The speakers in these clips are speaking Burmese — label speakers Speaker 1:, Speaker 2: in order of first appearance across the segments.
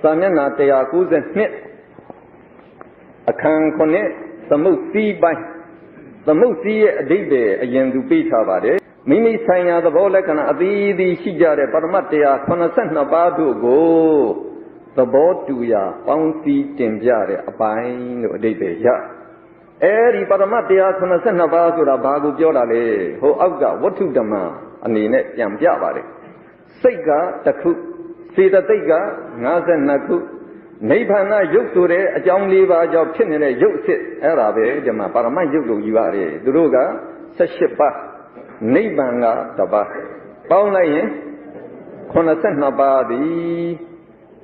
Speaker 1: Samyana Teyakuzen Smith Akan Connect, the Musi by the Musi Adibe, a Yendu Pichavade, Mimi Sanya, the Bolekan Adi, the Shijare, Paramatea, Conasana Badu go. The boat to ya, Bouncy Timjare, a pine or Debe ya. Eri Paramatia, Conasana Basura Bagu Jodale, Ho Aga, what to the ma, and the net Yam Javare. Sega, the cook, see the Tega, Nazan Naku, Nepana Yuksure, a young liver job chinere, Yuksit, Arabe, Jama Parama Yuku, you are a Duruga, Sashipa, Nebanga, Taba, Paulaye, Conasana Badi.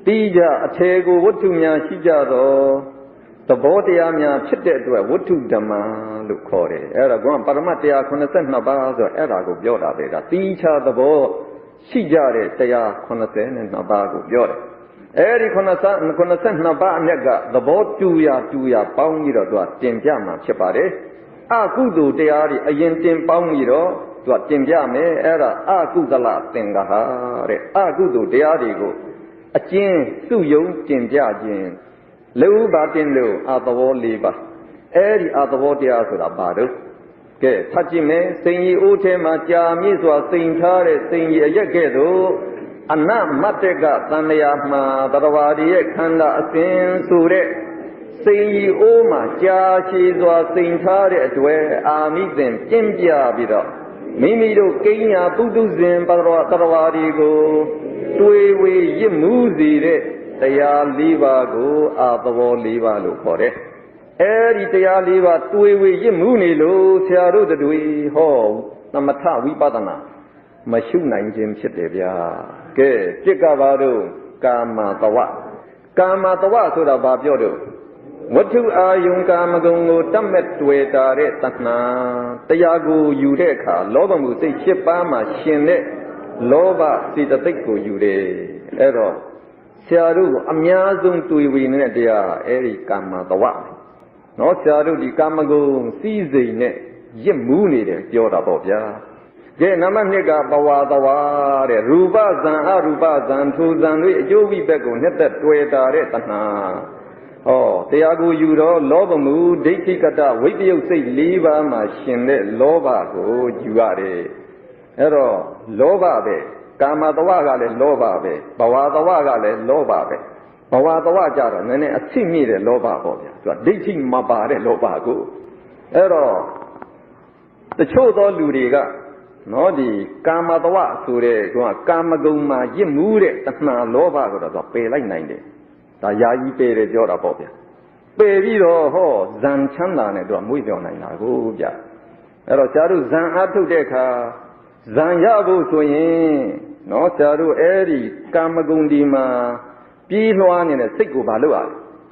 Speaker 1: Tija, Atego, what to Mia Shijado, the Bodia Chitted to a what to Dama, look for it. Eragon, Paramatia, Conasen Nabazo, Erago, Yoda, Tija, the Bo, Shijare, Tea, Conasen, and Nabago, Yoda. Eri Conasen Naba Nega, the boat to ya, Pound Yiro, Timjama, Chepare, Akudu, Deari, a Yentim Pound Yiro, to a Timjame, Era, Akuzala, Tengaha, Akudu, Dearigo. A chin, Su Yo, Jin Jajin. Low Batin Low, at the wall lever. Every other water to the battle. Get Tajime, sing Utema, Jamizwa, sing Tare, sing Yagedo, and not Matega, Sanayama, Darawadi, Kanda, Sin Sure, sing Oma, Jashizwa, sing Tare, where Amizim, Jimbia Bida. Mimido, Kenya, Buduzim, Darawadi go. Tui Yimuzi, they are Liva go, Abavo Liva look for it. Eri they are Liva, Tui Yimuni lo, Tiaru the Dui, Ho, Namata, Wibadana, Mashuna in Jim Chitavia, Ge, Chikavado, Kama Tawa, Kama Tawa to the Babiodo. What you are, Yungamagongo, Tamet Tuetare, Tatna, Tayago, Udeka, Lobamu, say Chipama, Shine. Loba, see the Tiku Yude, Ero, Siaru, Amiazum to Iwinetia, Eri Kama the Wa. No Siaru di Kamago, Season, Yemuni, Yoda Bobia. Ge Namanega Bawa the Wa, Ruba Zan, Aruba Zan, Tuzan, Jovi Bego, Netta Tueta Retana. Oh, Tiago Yudo, Lobamu, Detikata, wait till you say Liva, Machine, Loba, go, Juare. Ero, Loba be, Kama the Wagale, Loba be, Bawa the Wagale, Loba be, Bawa the Wajara, and a Simi de Loba Bobia, to a dating Mabare Loba go. Ero, the Chodo Ludiga, no the Kama the Wa, Sure, to a Kama Goma, Yimure, Tana Loba go to pay like 90. The Yai pay the Joda Bobia. Baby, ho, Zan Chanda, to a Mujon, go, ya. Ero, Charu Zan Atu Deka. Zanyago to yin, no Saru Eri, Kamagundima, Piluan in a Siku Balua,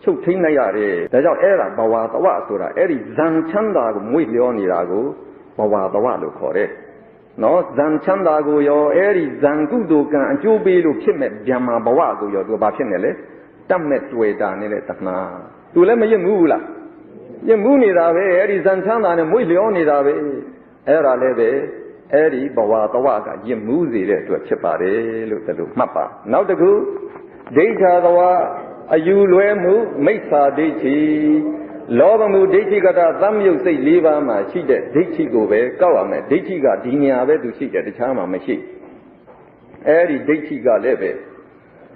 Speaker 1: Chutina Yare, the Era, Bawa the Wasura, Eri Zanchanda, Muilionilago, Bawa the Walu Kore. No Zanchandago, your Eri Zanguduka, and Jubilu Kimet, Jama Bawago, your Dubachinele, Tamet Weta Niletana. To let me Yamula. Yamunirawe, Eri Zanchanda and Muilionidawe, Era Leve. Eri Bawa Tawaga, Yimuzi to a Chipare, look at the Mappa. Now the good, Data Dawa, a Yuluemu, Mesa Deti, Lobamu Deti Gata, some you say Liva, my she did, Deti go where, Kawame, Deti got Dinia, where to see the Chama machine. Eri Deti got leve.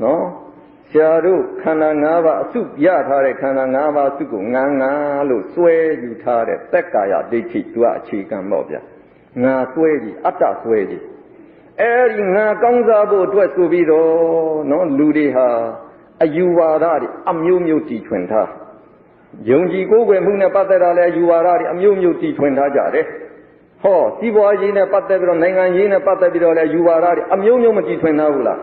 Speaker 1: No? Sharu, Kanangava, Sup Yatare, Kanangava, Suku, Nanga, Lu, Swe, Utare, Tekaya, Deti, Tua, Chikan Mobia. Nga Swedi, Atta Swedi. Eri Nga Gangzabo, Dwesubido, no Ludiha, a Yuaradi, a Muti Twenta. Yongi go where Muna Patera, Yuaradi, a Muti Twenta Jare. Ho, Siboajina Patebro, Nangajina Patebro, Yuaradi, a Muti Twentavula.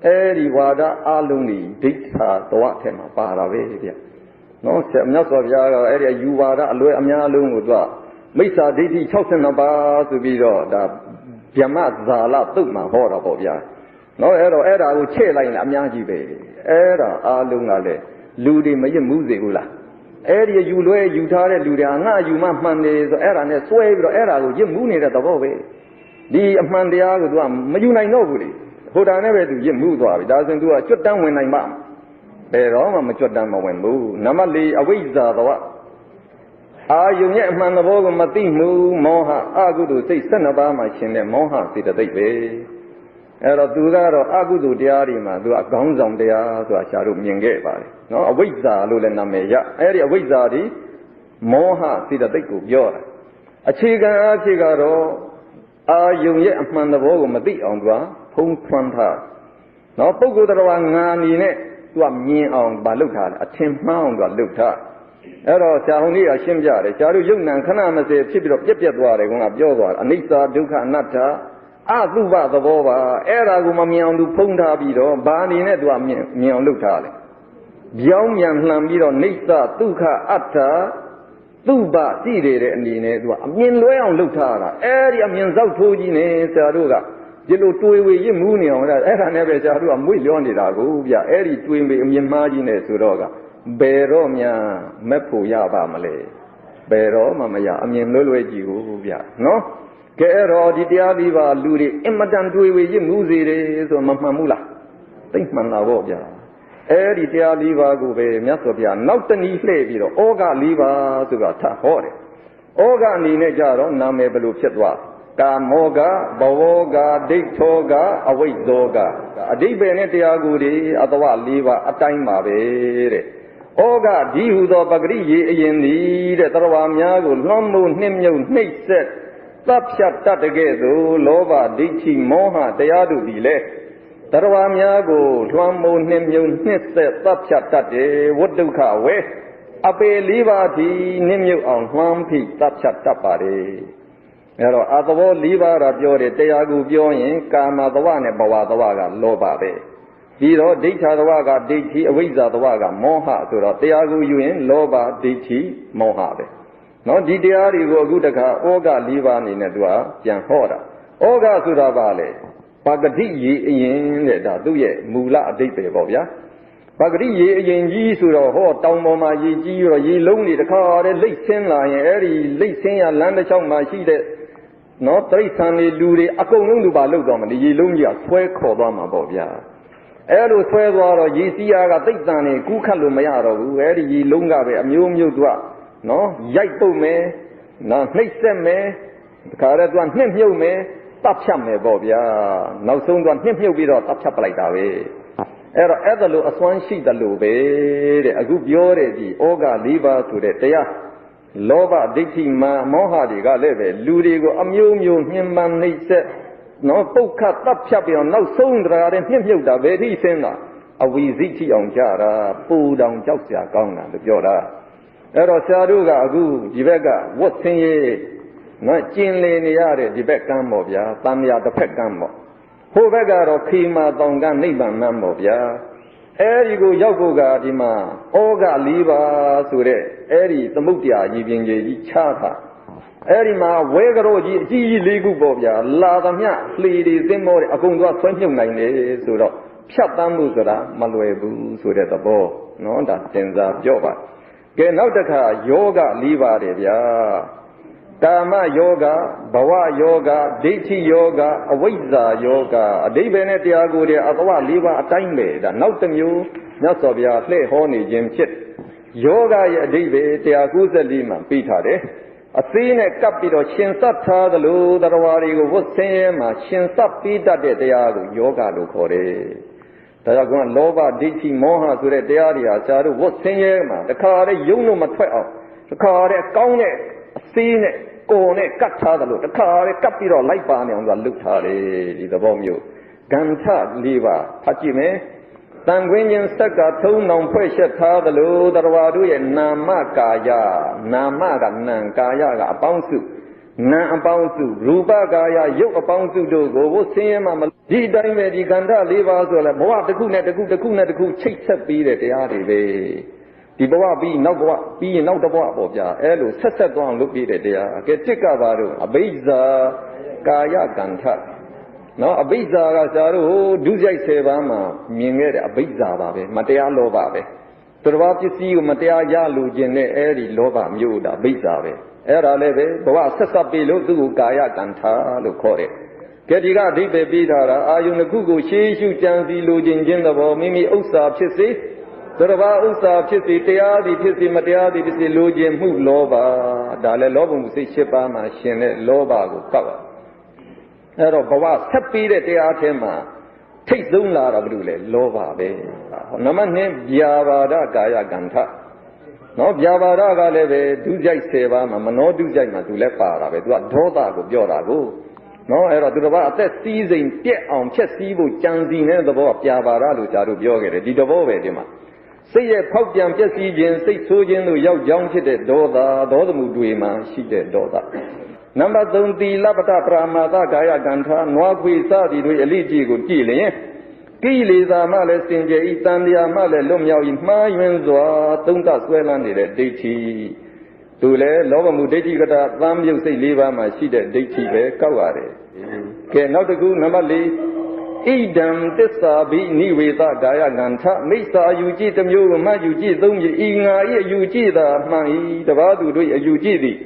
Speaker 1: Eri Wada Aluni, Dicta, Toatema, Paravia. No, Nasovia, area Yuara, Aloe Amyalung. Mesa Diti Chosen Naba to be the Yamat Zala Tuma Hora Bobia. No era will chair like Amyaji Bay. Era Alungale, Ludi Mayamuzula. Area you lay, you tare, Ludiana, you Mondays, era and a sway, era, you moon it at the Bove. The Mandia would one, Mayuna nobody. Who I never do Yamuza, doesn't do a shut down when I'm mom. ဘယ်တော့မှမကြွတမ်းမဝင်ဘူးနံပါတ်4အဝိဇ္ဇာသဝအာယုံရဲ့အမှန်သဘောကိုမသိမှုမောဟအကုသိုလ်စိတ်12ပါးမှာရှင်တဲ့မောဟစေတသိက်ပဲအဲ့တော့သူကတော့အကုသိုလ်တရားတွေမှာသူကခေါင်းဆောင်တရားဆိုတာရှားတို့မြင်ခဲ့ပါတယ်နော်အဝိဇ္ဇာလို့လည်းနာမည်ရအဲ့ဒီအဝိဇ္ဇာဒီမောဟစေတသိက်ကိုပြောတာအခြေခံအဖြစ်ကတော့အာယုံရဲ့အမှန်သဘောကိုမသိအောင်သူကဖုံးထွန်းထားနော်ပုဂ္ဂိုလ်တော်ငါအနေနဲ့သူကမြင်အောင်ဗာလုပ်ထားတယ်အထင်မှားအောင်သူကလုပ်ထားအဲ့တော့ဆရာဟောင်းကြီးကရှင်းပြတယ်ဆရာတို့ယုံနံခဏမစဲဖြစ်ပြီးတော့ပြက်သွားတယ်ကွာပြောသွားတယ်အနိစ္စဒုက္ခအနတ္တအသုဘသဘောပါအဲ့ဒါကိုမမြင်အောင်သူဖုံးထားပြီးတော့ဘာအနေနဲ့သူကမြင်အောင်လုပ်ထားတယ်ပြောင်းမြန်လှန်ပြီးတော့နိစ္စဒုက္ခအတ္တသူ့ဘာကြည့်တဲ့အနေနဲ့သူကအမြင်လွဲအောင်လုပ်ထားတာအဲ့ဒီအမြင်စောက်ထိုးကြီးနဲ့ဆရာတို့ကဒီလိုတွေးဝေရစ်မှုနေအောင်အဲ့ဒါနဲ့ပဲဆရာတို့ကမွေ့လျောနေတာကိုဗျအဲ့ဒီတွေးမေအမြင်မှားကြီးနဲ့ဆိုတော့ကဘယ်တော့မှမက်ဖို့ရပါမလဲဘယ်တော့မှမရအမြင်လွဲကြီးကိုဗျနော်ကဲအဲ့တော့ဒီတရားလေးပါလူတွေအင်မတန်တွေးဝေရစ်မှုစေတယ်ဆိုမမှန်ဘူးလားသိမှန်တာပေါ့ဗျအဲ့ဒီတရားလေးပါကိုပဲမြတ်စွာဘုရားနောက်တနည်းလှည့်ပြီးတော့ဩဃလေးပါဆိုတာထဟောတယ်ဩဃအနေနဲ့ကြတော့နာမည်ဘယ်လိုဖြစ်သွားကာမောကဘဝကဒိဋ္ဌောကအဝိဇ္ဇောကအဓိပ္ပာယ်နဲ့တရားကိုတွေအတဝ၄ပါးအတိုင်းပါပဲတဲ့ဩဃဒီဟုသောပဂရိရေအရင်သည်တဲ့တရဝါများကိုလွှမ်းမိုးနှိမ့်မြုပ်နှိပ်စက်တပ်ဖြတ်တတ်တဲ့ကဲ့သို့လောဘဒိဋ္ဌိမောဟတရားတို့သည်လေတရဝါများကိုလွှမ်းမိုးနှိမ့်မြုပ်နှိပ်စက်တပ်ဖြတ်တတ်တယ်ဝဋ္ဒုက္ခဝဲအပေ၄ပါးသည်နှိမ့်မြုပ်အောင်လွှမ်းဖိတပ်ဖြတ်တတ်ပါတယ်အဲ့တော့အသဘော၄ပါးကပြောတယ်တရားကိုပြောရင်ကာမသဝနဲ့ဘဝသဝကလောဘပဲပြီးတော့ဒိဋ္ဌာသဝကဒိဋ္ဌိအဝိဇ္ဇာသဝကမောဟဆိုတော့တရားကိုယူရင်လောဘဒိဋ္ဌိမောဟပဲနော်ဒီတရားတွေကိုအခုတခါဩဃ၄ပါးအနေနဲ့သူကပြန်ဟောတာဩဃဆိုတာပါလေပဂတိရေအရင်တဲ့ဒါသူ့ရဲ့မူလအဓိပ္ပာယ်ပေါ့ဗျာပဂတိရေအရင်ကြီးဆိုတော့ဟောတောင်ပေါ်မှာရေကြီးပြီးတော့ရေလုံးတွေတခါတည်းလိတ်ဆင်းလာရင်အဲ့ဒီလိတ်ဆင်းရလမ်းတစ်ချောင်းမှာရှိတဲ့နော်တိရစ္ဆာန်တွေလူတွေအကုန်လုံးလူပါလောက်တော့မလဲရေလုံးကြီးကဆွဲခေါ်သွားမှာပေါ့ဗျာအဲ့လိုဆွဲသွားတော့ရေစီးအားကတိတ်တန်နေကူးခတ်လို့မရတော့ဘူးအဲ့ဒီရေလုံးကပဲအမျိုးမျိုးသူကနော်ရိုက်ပုတ်မယ်နော်နှိပ်စက်မယ်တခါတည်းသူကနှိမ့်မြုပ်မယ်တပ်ဖြတ်မယ်ပေါ့ဗျာနောက်ဆုံးသူကနှိမ့်မြုပ်ပြီးတော့တပ်ဖြတ်ပလိုက်တာပဲအဲ့တော့အဲ့ဒါလိုအစွမ်းရှိတယ်လို့ပဲတဲ့အခုပြောတဲ့ဒီဩဃ၄ပါးဆိုတဲ့တရားလောဘဒိဋ္ဌိမာမောဟတွေကလည်းပဲလူတွေကိုအမျိုးမျိုးညှဉ်းပန်းနှိပ်စက်နော်ပုတ်ခတ်တပ်ဖြတ်ပြီးတော့နောက်ဆုံးတရားတွေနှိမ့်မြုပ်တာဘယ်ထိဆင်းတာအဝီဇိထိအောင်ကြတာပူတောင်ကြောက်စရာကောင်းတာလို့ပြောတာအဲ့တော့ဆရာတို့ကအခုဒီဘက်ကဝတ်ဆင်းရဲနော်ကျင်လေနေရတဲ့ဒီဘက်ကမ်းပေါ့ဗျာတန်မြာတစ်ဖက်ကမ်းပေါ့ဟိုဘက်ကတော့ခေမာတောင်ကနိဗ္ဗာန်မ်းပေါ့ဗျာအဲဒီကိုရောက်ဖို့ကဒီမှာဩဃ၄ပါးဆိုတဲ့အဲဒီသမုဒ္ဒရာရည်ပြင်ကြီးချတာအဲဒီမှာဝဲကြောကြီးအကြီးကြီး၄ခုပေါ့ဗျာလာသမျှလှေတွေသင်းမောတွေအကုန်သွားဆွဲမြုပ်နိုင်တယ်ဆိုတော့ဖြတ်တမ်းမှုဆိုတာမလွယ်ဘူးဆိုတဲ့သဘောနော်ဒါသင်္စားပြောပါကဲနောက်တစ်ခါယောဂ၄ပါးတယ်ဗျာကာမယောဂဘဝယောဂဒိဋ္ဌိယောဂအဝိဇ္ဇာယောဂအဓိပ္ပာယ်နဲ့တရားကိုယ်တွေအတဝ၄ပါးအတိုင်းပဲဒါနောက်တစ်မျိုးမြတ်စွာဘုရားလှည့်ဟောနေခြင်းဖြစ်ယောဂရဲ့အဓိပ္ပာယ်194မှာပြီးထားတယ်အသေးနဲ့ကပ်ပြီးတော့ရှင်သတ်ထားသလိုတရားတွေကိုဝတ်ဆင်းရဲမှာရှင်သတ်ပြီးတတ်တဲ့တရားကိုယောဂလို့ခေါ်တယ်ဒါကြောင့်ကလောဘဒိဋ္ဌိမောဟဆိုတဲ့တရားတွေဟာဇာတို့ဝတ်ဆင်းရဲမှာတခါတည်းယုံလို့မထွက်အောင်တခါတည်းကောင်းတဲ့အသေးနဲ့ကိုယ်နဲ့ကတ်ထားတယ်လို့တခါတည်းကပ်ပြီးတော့လိုက်ပါနေအောင်ကလှုပ်ထားတယ်ဒီသဘောမျိုးဂန္ဓ၄ပါးဖတ်ကြည့်မယ်တန်ခွင်းချင်းဆက်ကထုံးအောင်ဖွဲ့ရှက်ထားတယ်လို့တရားတို့ရဲ့နာမကာယနာမကနံကာယကအပေါင်းစုနာအပေါင်းစုရူပကာယရုပ်အပေါင်းစုတို့ကိုဝတ်ဆင်းရဲမှမဒီတိုင်းပဲဒီကန္ဓ၄ပါးဆိုလဲဘဝတစ်ခုနဲ့တစ်ခုတစ်ခုနဲ့တစ်ခုချိတ်ဆက်ပြီးတဲ့တရားတွေပဲဒီဘဝပြီးနောက်ဘဝပြီးရင်နောက်တစ်ဘဝပေါ့ဗျာအဲလိုဆက်ဆက်သွားအောင်လုပ်ပြတဲ့တရားကဲတစ်ကပါတော့အဘိဇာကာယကန္ဓနော်အဘိဇာကဇာတို့ဒုစရိုက်10ပါးမှာမြင်ခဲ့တဲ့အဘိဇာပါပဲမတရားလောဘပဲသူတစ်ပါးပစ္စည်းကိုမတရားရလိုခြင်းနဲ့အဲဒီလောဘမျိုးတာအဘိဇာပဲအဲ့ဒါလည်းပဲဘဝဆက်ဆက်ပြီးလို့သူ့ကိုကာယကန္ဓလို့ခေါ်တယ်ကဲဒီကအဓိပ္ပာယ်ပြီးထားတာအာယုန်တစ်ခုကိုရှေးရှုကြံစီလိုခြင်းသဘောမိမိဥစ္စာဖြစ်စေ သူတစ်ပါးဥစ္စာဖြစ်စီတရားသည်ဖြစ်စီမတရားသည်ဖြစ်စီလိုချင်မှုလောဘဒါလည်းလောဘမှုစိတ်၈ပါးမှာရှင်တဲ့လောဘကိုကောက်ရအဲ့တော့ဘဝဆက်ပြီးတဲ့တရားထဲမှာထိတ်ဆုံးလာတာဘာလို့လဲလောဘပဲနံပါတ်2ဗျာပါဒကာယကံထနော်ဗျာပါဒကလည်းပဲဒုကြိုက်10ပါးမှာမနောဒုကြိုက်မှာသူလည်းပါတာပဲသူကဒေါသကိုပြောတာကိုနော်အဲ့တော့သူတစ်ပါးအသက်စီးစိမ်ပြက်အောင်ဖြက်စီးဖို့ကြံစီနေတဲ့သဘောဗျာပါဒလို့ကြာတို့ပြောခဲ့တယ်ဒီသဘောပဲဒီမှာစိတ်ရဲ့ဖောက်ပြန်ပျက်စီးခြင်းစိတ်ဆိုးခြင်းတို့ရောက်ကြောင်းဖြစ်တဲ့ဒေါသမှုတွေမှာရှိတဲ့ဒေါသနံပါတ်3သီလပတ္တပရာမာသကာယကံထာနွားခွေစသည်တို့အလိကြီးကိုကြည်လျင်ကိလေသာမှလည်းစင်ကြယ်ဤတန်တရားမှလည်းလွတ်မြောက်ဤမှားယွင်းစွာသုံးသဆွဲလန်းနေတဲ့ဒိဋ္ဌိသူလည်းလောဘမှုဒိဋ္ဌိကတသံယုတ်စိတ်၄ပါးမှာရှိတဲ့ဒိဋ္ဌိပဲကောက်ရတယ်ကဲနောက်တစ်ခုနံပါတ်4ဣဒံသစ္စာဘိနိဝေသကာယကံထမိစ္ဆာအယူကြည်တစ်မျိုးမှယူကြည်သုံးကြည်ဤငါ၏အယူကြည်သာမှန်၏တပါးသူတို့အယူကြည်သည်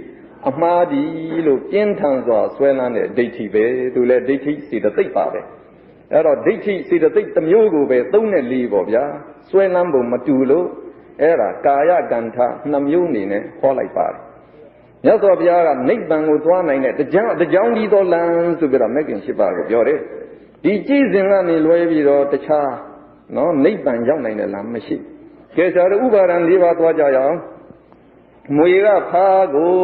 Speaker 1: အမှားဒီလို့ပြင်းထန်စွာဆွဲလန်းတဲ့ဒိဋ္ဌိပဲသူလည်းဒိဋ္ဌိစေတသိက်ပါပဲအဲ့တော့ဒိဋ္ဌိစေတသိက်တစ်မျိုးကိုပဲ3နဲ့4ပေါ့ဗျာဆွဲလန်းပုံမတူလို့အဲ့ဒါကာယကံထ2မျိုးအနေနဲ့ဟောလိုက်ပါတယ်မြတ်စွာဘုရားကနိဗ္ဗာန်ကိုသွားနိုင်တဲ့တကြောင်ကြီးသောလမ်းဆိုပြီးတော့မဂ္ဂင်8ပါးကိုပြောတယ်ဒီကြည်စဉ်ကနေလွဲပြီးတော့တခြားနော်နိဗ္ဗာန်ရောက်နိုင်တယ်လားမရှိကဲဆရာတို့ဥပါဒံ၄ပါးသွားကြရအောင်မွေကဖားကို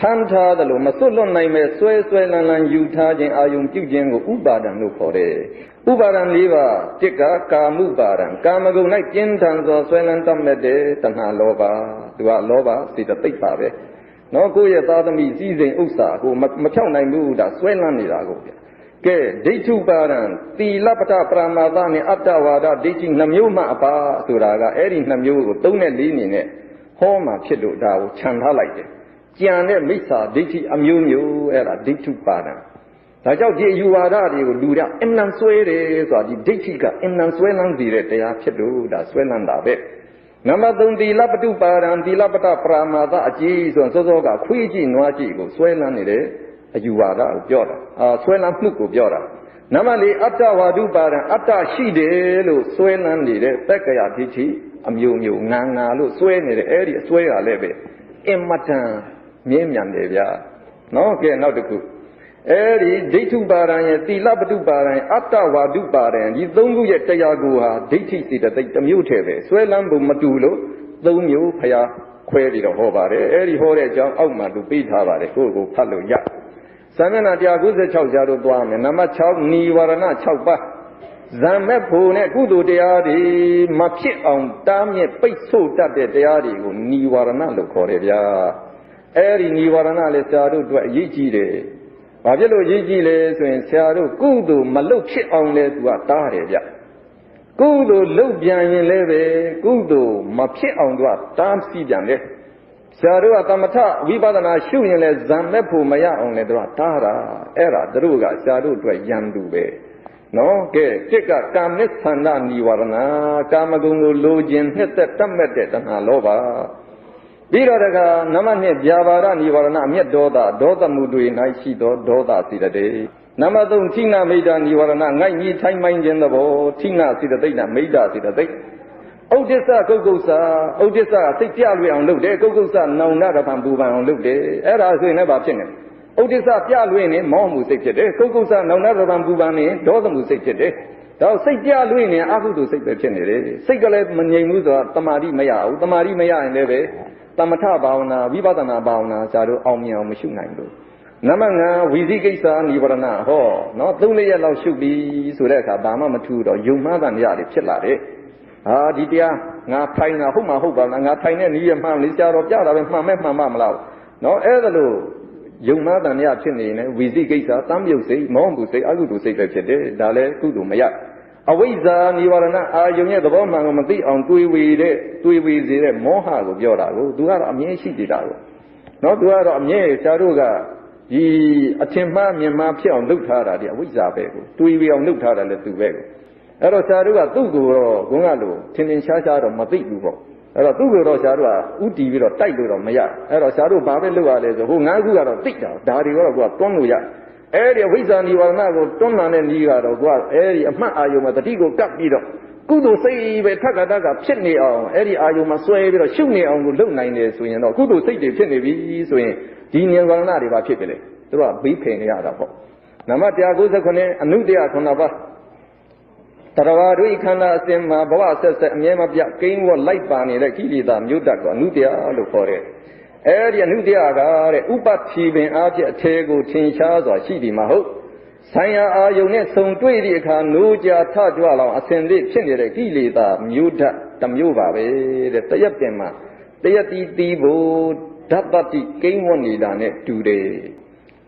Speaker 1: ထမ်းထားတယ်လို့မစွတ်လွတ်နိုင်မဲ့ဆွဲလန်းယူထားခြင်းအာယုံပြုခြင်းကိုဥပါဒံလို့ခေါ်တယ်ဥပါဒံ၄ပါးတစ်ကကာမုပါဒံကာမဂုဏ်၌ကျဉ်းထန်စွာဆွဲလန်းတတ်မဲ့တဲ့တဏှာလောဘသူကလောဘစေတသိက်ပါပဲနော်ကိုယ့်ရဲ့သားသမီးစည်းစိမ်ဥစ္စာကိုမဖြောက်နိုင်ဘူးဒါဆွဲလန်းနေတာကိုဗျကဲဒိဋ္ဌုပါဒံသီလပတ္တပရမာသနဲ့အတ္တဝါဒဒိဋ္ဌိ2မျိုးမှအပါဆိုတာကအဲ့ဒီ2မျိုးကို3နဲ့4အနေနဲ့ဟောမှဖြစ်လို့ဒါကိုခြံထားလိုက်တယ်ကြံတဲ့မိစ္ဆာဒိဋ္ဌိအမျိုးမျိုးအဲ့ဒါဒိဋ္ဌုပါဒံဒါကြောင့်ဒီအယူဝါဒတွေကိုလူကအနံဆွဲတယ်ဆိုတာဒီဒိဋ္ဌိကအနံဆွဲလန်းစေတဲ့တရားဖြစ်လို့ဒါဆွဲလန်းတာပဲနံပါတ်3သီလပတုပါဒံသီလပတ္တပရမာသအကြီးဆိုစောစောကခွေးကြည့်နွားကြည့်ကိုဆွဲလန်းနေတဲ့အယူဝါဒကိုပြောတာဆွဲလန်းမှုကိုပြောတာနံပါတ်4အတ္တဝါဒုပါဒံအတ္တရှိတယ်လို့ဆွဲလန်းနေတဲ့တက္ကရာဒိဋ္ဌိအမျိုးမျိုးငါလို့ဆွဲနေတဲ့အဲ့ဒီအဆွဲရလည်းပဲအင်မတန်မြင်းမြန်တယ်ဗျာနော်ကဲနောက်တစ်ခုအဲ့ဒီဒိဋ္ဌုပါဒံရဲ့သီလပတုပါဒံအတ္တဝါဒုပါဒံဒီ3ခုရဲ့တရားကိုဟာဒိဋ္ဌိစေတသိက်တစ်မျိုးတည်းပဲဆွဲလန်းပုံမတူလို့3မျိုးဖျားခွဲပြီးတော့ဟောပါတယ်အဲ့ဒီဟောတဲ့အကြောင်းအောက်မှာသူပေးထားပါတယ်ကိုယ့်ကိုဖတ်လို့ရစာမျက်နှာ196ကျားတို့သွားမယ်နံပါတ်6နိဝရဏ6ပါးဇံမဲ့ဖို့နဲ့ကုသိုလ်တရားတွေမဖြစ်အောင်တားမြစ်ပိတ်ဆို့တတ်တဲ့တရားတွေကိုနိဝရဏလို့ခေါ်တယ်ဗျာအဲ့ဒီနိဝရဏလည်းဆရာတို့အတွက်အရေးကြီးတယ်ဘာဖြစ်လို့အရေးကြီးလဲဆိုရင်ဆရာတို့ကုသိုလ်မလုပ်ဖြစ်အောင်လဲသူကတားတယ်ဗျကုသိုလ်လုပ်ပြန်ရင်လည်းပဲကုသိုလ်မဖြစ်အောင်သူကတားဆီးပြန်တယ်ဆရာတို့ကသမထဝိပဿနာရှုရင်လည်းဇံမဲ့ဖို့မရအောင်လည်းသူကတားတာအဲ့ဒါသူတို့ကဆရာတို့အတွက်ယန္တုပဲနော်ကဲတစ်ကကာမစ္ဆန္ဒနိဝရဏကာမဂုဏ်ကိုလိုခြင်းနှစ်သက်တတ်မဲ့တဲ့တဏှာလောဘပြီးတော့တကနမနှစ်ဗျာပါဒနိဝရဏအမျက်ဒေါသမှုတွေ၌ရှိသောဒေါသစေတသိက်နံပါတ်3ဌိနမိတ်တာနိဝရဏငိုက်ကြီးထိုင်းမိုင်းခြင်းသဘောဌိနစေတသိက်နဲ့မိတ်တာစေတသိက်ဥဒိစ္စကုက္ကုဆာဥဒိစ္စစိတ်ပြလွေအောင်လုပ်တယ်ကုက္ကုဆာနောင်နာရဖန်ပူပန်အောင်လုပ်တယ်အဲ့ဒါဆိုရင်လည်းဘာဖြစ်နေလဲဥဒိစ္စပြလွေနေမောမှုစိတ်ဖြစ်တယ်ကုက္ကုဆာနောင်နာရဖန်ပူပန်နေဒေါသမှုစိတ်ဖြစ်တယ်ဒါစိတ်ပြလွေနေအကုသိုလ်စိတ်ပဲဖြစ်နေတယ်စိတ်ကလည်းမငြိမ်ဘူးဆိုတာတမာတိမရဘူးတမာတိမရရင်လည်းပဲသမထဘာဝနာဝိပဿနာဘာဝနာဇာတို့အောင်မြင်အောင်မရှိနိုင်ဘူးနံပါတ်5ဝိသိကိစ္စနိဝရဏဟောနော်3-4ရက်လောက်ရှုပြီးဆိုတဲ့အခါဘာမှမထူတော့ယုံမှားတန်ရတွေဖြစ်လာတယ်ဟာဒီတရားငါထိုင်တာဟုတ်မှာဟုတ်ပါလားငါထိုင်တဲ့နည်းရမှန်လေးဆရာတော်ပြတာပဲမှန်မဲ့မှန်ပါမလားနော်အဲ့ဒါလို့ယုံမှားတန်ရဖြစ်နေရင်ဝိသိကိစ္စတမ်းမြုပ်စိတ်မောမှုစိတ်အကုသိုလ်စိတ်ပဲဖြစ်တယ်ဒါလည်းကုသိုလ်မရအဝိဇ္ဇာနိဝရဏအာယုံရဲ့သဘောမှန်ကိုမသိအောင်တွေးဝေစေတဲ့မောဟကိုပြောတာကိုသူကတော့အမြဲရှိနေတာကိုနော်သူကတော့အမြဲဆရာတို့ကဒီအထင်မှားမြင်မှားဖြစ်အောင်လုပ်ထားတာဒီအဝိဇ္ဇာပဲကိုတွေးဝေအောင်လုပ်ထားတာလည်းသူပဲကိုအဲ့တော့ဆရာတို့ကသူ့ကိုတော့ဘုန်းကလို့ထင်ထင်ရှားရှားတော့မသိဘူးပေါ့အဲ့တော့သူ့ကိုတော့ဆရာတို့ကဥတီပြီးတော့တိုက်လို့တော့မရအဲ့တော့ဆရာတို့ဘာပဲလုပ်ရလဲဆိုဟို9ခုကတော့သိတာဒါတွေကတော့ကိုကတွန်းလို့ရအဲ့ဒီဝိဇ္ဇာနိဝရဏကိုတွန်းလာတဲ့နည်းကတော့ကိုကအဲ့ဒီအမှတ်အာယုံမှာတတိကိုကပ်ပြီးတော့ ကုသိုလ်စိတ်ပဲထက်ကတက်ကဖြစ်နေအောင်အဲ့ဒီအာယုံမှာဆွဲပြီးတော့ရှုနေအောင်ကိုလုပ်နိုင်တယ်ဆိုရင်တော့ကုသိုလ်စိတ်တွေဖြစ်နေပြီဆိုရင်ဒီဉာဏ်ဝန္ဒနာတွေပါဖြစ်ကြလေသူတို့ကဘေးဖယ်နေရတာပေါ့နံပါတ်199အနုတရား9ပါးတရဝါတို့ခန္ဓာအစဉ်မှာဘဝဆက်ဆက်အမြဲမပြတ်ကိန်းဝတ်လိုက်ပါနေတဲ့ကိလေသာမျိုးတတ်ကိုအနုတရားလို့ခေါ်တယ်အဲ့ဒီအနုတရားကတဲ့ဥပတိပင်အားဖြင့်အခြေကိုထင်ရှားစွာရှိသည်မဟုတ်ဆိုင်ရာအာယုန်နဲ့ဆုံတွေ့သည့်အခါနိုးကြထကြွလောင်အစဉ်သည့်ဖြစ်နေတဲ့ကိလေသာမျိုးတတ်တစ်မျိုးပါပဲတဲ့တရက်ပင်မှာတရက်တီးဖို့ဓာတ်တတိကိန်းဝတ်နေတာနဲ့တူတယ်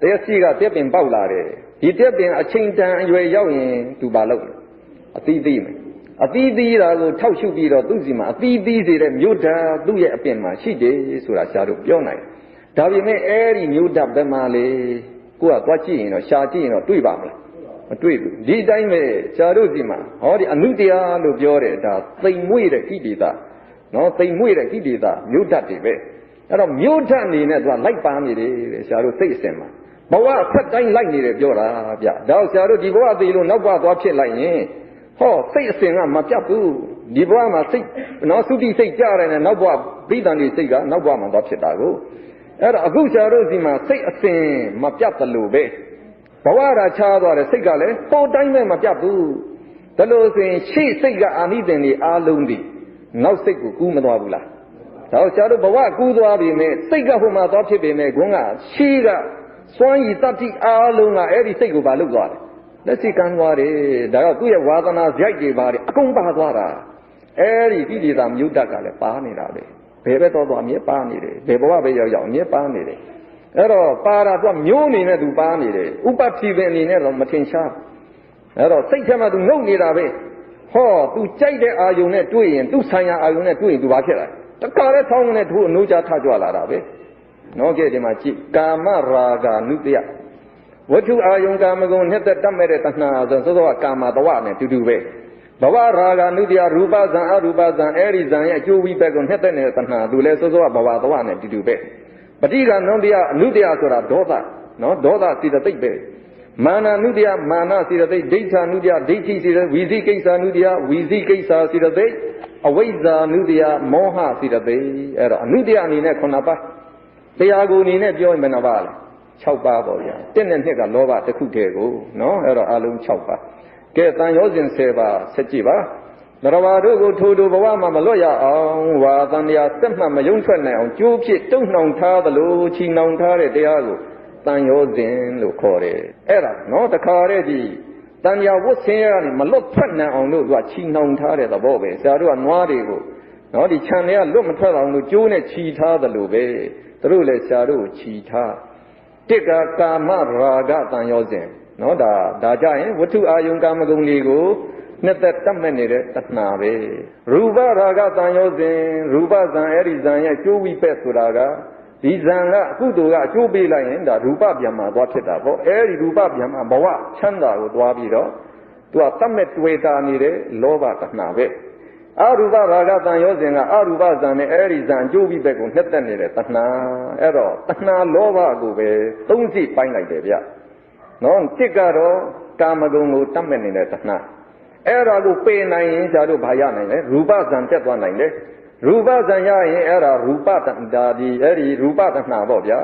Speaker 1: တရက်စီကတက်ပင်ပေါက်လာတယ်ဒီတက်ပင်အချိန်တန်အရွယ်ရောက်ရင်သူပါလို့အသီးသီးမယ်အသီးသီးတာကိုထောက်ရှုပြီးတော့သူ့စီမှာအသီးသီးစေတဲ့မြို့ဓာတ်သူ့ရဲ့အပြင်မှာရှိတယ်ဆိုတာရှားတို့ပြောနိုင်ဒါပေမဲ့အဲ့ဒီမြို့ဓာတ်ဘယ်မှာလဲကိုကသွားကြည့်ရင်တော့ရှားကြည့်ရင်တော့တွေ့ပါမလားမတွေ့ဘူးဒီတိုင်းပဲရှားတို့စီမှာဟောဒီအနုတရားလို့ပြောတယ်ဒါသိမ်မွေ့တဲ့ကိလေသာနော်သိမ်မွေ့တဲ့ကိလေသာမြို့ဓာတ်တွေပဲအဲ့တော့မြို့ဓာတ်အနေနဲ့သူကလိုက်ပါနေတယ်တဲ့ရှားတို့စိတ်အစဉ်မှာဘဝဆက်တိုင်းလိုက်နေတယ်ပြောတာဗျဒါရှားတို့ဒီဘဝသေးလို့နောက်ဘဝသွားဖြစ်လိုက်ရင်ဟောစိတ်အစဉ်ကမပြတ်ဘူးဒီဘဝမှာစိတ်နော်သုတိစိတ်ကြရတယ်နဲ့နောက်ဘဝဘိဓာန်ဒီစိတ်ကနောက်ဘဝမှာသွားဖြစ်တာကိုအဲ့တော့အခုရှားတို့စီမှာစိတ်အစဉ်မပြတ်တယ်လို့ပဲဘဝရာချားသွားတယ်စိတ်ကလည်းဟိုတိုင်းပဲမပြတ်ဘူးဒါလို့ဆိုရင်ရှေ့စိတ်ကအာနိသင်တွေအားလုံးဒီနောက်စိတ်ကိုကူးမသွားဘူးလားဒါရှားတို့ဘဝကူးသွားပြီမဲ့စိတ်ကဟိုမှာသွားဖြစ်ပြီမဲ့ခွန်းကရှေ့ကစွမ်းရည်တတ္တိအားလုံးကအဲ့ဒီစိတ်ကိုပါလုသွားတယ်လက်ရှိကမ်းသွားတယ်ဒါတော့သူ့ရဲ့ဝါသနာဇိုက်တွေပါတယ်အကုန်ပါသွားတာအဲ့ဒီကိလေသာမြုတ်တတ်ကလည်းပါနေတာပဲဘယ်ပဲတော့အမြဲပါနေတယ်ဘယ်ဘဝပဲရောက်ရောက်အမြဲပါနေတယ်အဲ့တော့ပါတာသူကမျိုးအနေနဲ့သူပါနေတယ်ဥပတိပင်အနေနဲ့တော့မထင်ရှားအဲ့တော့စိတ်ထဲမှာသူငုတ်နေတာပဲဟောသူကြိုက်တဲ့အာယုံနဲ့တွေ့ရင်သူဆိုင်ရာအာယုံနဲ့တွေ့ရင်သူဘာဖြစ်လဲတခါလဲဆောင်းနဲ့သူ့အနိုးချထကြွလာတာပဲနော်ကဲဒီမှာကြည့်ကာမရာဂနုတယဝတ္ထုအာယုံကာမဂုဏ်နှစ်သက်တတ်မဲ့တဲ့တဏှာဆိုသောသောကာမတဝနဲ့တူတူပဲဘဝရာဂနုတယရူပဇံအရူပဇံအဲ့ဒီဇံရဲ့အကျိုးဝိဘက်ကိုနှစ်သက်နေတဲ့တဏှာသူလည်းသောသောဘဝတဝနဲ့တူတူပဲပဋိက္ခဏုတယအနုတယဆိုတာဒေါသနော်ဒေါသစေတသိက်ပဲမာနနုတယမာနစေတသိက်ဒိဋ္ဌာနုတယဒိဋ္ဌိစေတသိက်ဝီဇိကိစ္စနုတယဝီဇိကိစ္စစေတသိက်အဝိဇ္ဇာနုတယမောဟစေတသိက်အဲ့တော့အနုတယအနေနဲ့9ပါးတရားကိုအနေနဲ့ပြောရင်ဘယ်နှပါလဲ6ပါးပေါ့ဗျာ1နဲ့2ကလောဘတစ်ခုတည်းကိုနော်အဲ့တော့အလုံး6ပါးကဲတန်ရောစဉ်10ပါးဆက်ကြည့်ပါနရဝါတို့ကိုထိုဘဝမှာမလွတ်ရအောင်ဝါသံတရားစက်မှတ်မယုံထွက်နိုင်အောင်ကြိုးဖြစ်တုံ့နှောင်ထားသလိုချီနှောင်ထားတဲ့တရားကိုတန်ရောစဉ်လို့ခေါ်တယ်အဲ့ဒါနော်တခါတည်းဒီတန်ရာဝတ်ဆင်းရကနေမလွတ်ထွက်နိုင်အောင်လို့သူကချီနှောင်ထားတဲ့သဘောပဲဆရာတို့ကနွားတွေကိုနော်ဒီခြံတွေကလွတ်မထွက်အောင်လို့ကြိုးနဲ့ချီထားသလိုပဲသူတို့လည်းဆရာတို့ကိုချီထားတစ်ကကာမရာဂတန်ရောစဉ်နော်ဒါကြရင်ဝတ္ထုအာယုံကာမဂုဏ်တွေကိုနှစ်သက်တတ်မဲ့နေတဲ့တဏှာပဲရူပရာဂတန်ရောစဉ်ရူပဇံအဲ့ဒီဇံရဲ့ကျိုးဝိပက်ဆိုတာကဒီဇံကအကုသိုလ်ကအကျိုးပေးလိုက်ရင်ဒါရူပပြန်မှာသွားဖြစ်တာပေါ့အဲ့ဒီရူပပြန်မှာဘဝချမ်းသာကိုသွားပြီးတော့သူကတတ်မဲ့တွေ့တာနေတဲ့လောဘတဏှာပဲအရူပရာဂတန်ရောစဉ်ကအရူပဇံနဲ့အဲ့ဒီဇံအကျိုးဝိပက်ကိုနှစ်သက်နေတဲ့တဏှာအဲ့တော့တဏှာလောဘကိုပဲသုံးစိပိုင်းလိုက်တယ်ဗျနော်တစ်ကတော့ကာမဂုဏ်ကိုတတ်မဲ့နေတဲ့တဏှာအဲ့ဒါကိုပယ်နိုင်ရင်ကျတော့ဘာရနိုင်လဲရူပဇံတက်သွားနိုင်တယ်ရူပဇံရရင်အဲ့ဒါရူပတဏှာဒီအဲ့ဒီရူပတဏှာပေါ့ဗျာ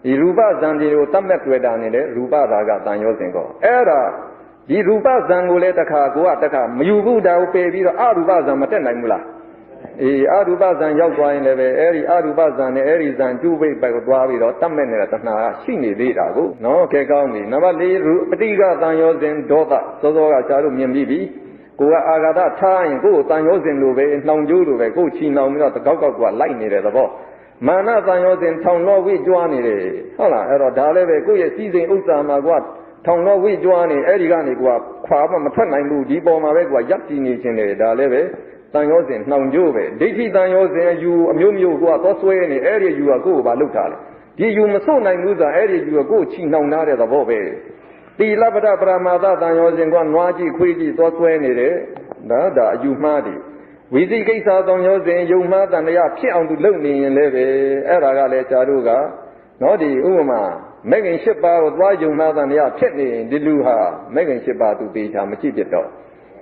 Speaker 1: ဒီရူပဇံတွေကိုတတ်မဲ့တွေ့တာနေတဲ့ရူပရာဂတန်ရောစဉ်ကောအဲ့ဒါဒီရူပဇံကိုလည်းတခါကိုကတခါမယူဘူးဒါကိုပယ်ပြီးတော့အရူပဇံမတက်နိုင်ဘူးလားအေးအရူပဇံရောက်သွားရင်လည်းပဲအဲ့ဒီအရူပဇံနဲ့အဲ့ဒီဇံကျူပိတ်ပဲကိုသွားပြီးတော့တတ်မဲ့နေတဲ့တဏှာကရှိနေသေးတာကိုနော်ကဲကောင်းပြီနံပါတ်4ပဋိက္ခတန်ရောစဉ်ဒေါသစောစောကရှားလို့မြင်ပြီးပြီကိုကအာဃာတထားရင်ကိုယ်တန်ရောစဉ်လိုပဲနှောင်ကျိုးလိုပဲကိုယ်ချီနှောင်ပြီးတော့တကောက်ကကလိုက်နေတဲ့သဘောမာနတန်ရောစဉ်ထောင်လောဝိကြွားနေတယ်ဟုတ်လားအဲ့တော့ဒါလည်းပဲကိုယ့်ရဲ့စီစဉ်ဥစ္စာမှာကထောင်လောဝိကြွားနေအဲ့ဒီကနေကိုကခွာမထွက်နိုင်ဘူးဒီပေါ်မှာပဲကိုကရပ်တည်နေခြင်းတယ်ဒါလည်းပဲတန်ရောစဉ်နှောင်ကျိုးပဲဒိဋ္ဌိတန်ရောစဉ်ယူအမျိုးမျိုးကိုကသောဆွဲနေအဲ့ဒီယူကကိုယ်ကိုပါလှုပ်ထားတယ်ဒီယူမစွတ်နိုင်ဘူးဆိုအဲ့ဒီယူကကိုယ်ချီနှောင်ထားတဲ့သဘောပဲတိလပ္ပဒပရမာသတန်ရောစဉ်ကနွားကြည့်ခွေးကြည့်သောဆွဲနေတယ်ဒါအယူမှားတယ်ဝိသိကိစ္စတန်ရောစဉ်ယုံမှားတန်တရားဖြစ်အောင်သူလုပ်နေရင်လည်းပဲအဲ့ဒါကလည်းဇာတို့ကနော်ဒီဥပမာမဂ္ဂင်၈ပါးကိုသွားယုံမှားတန်တရားဖြစ်နေရင်ဒီလူဟာမဂ္ဂင်၈ပါးသူပေချာမကြည့်ပြတော့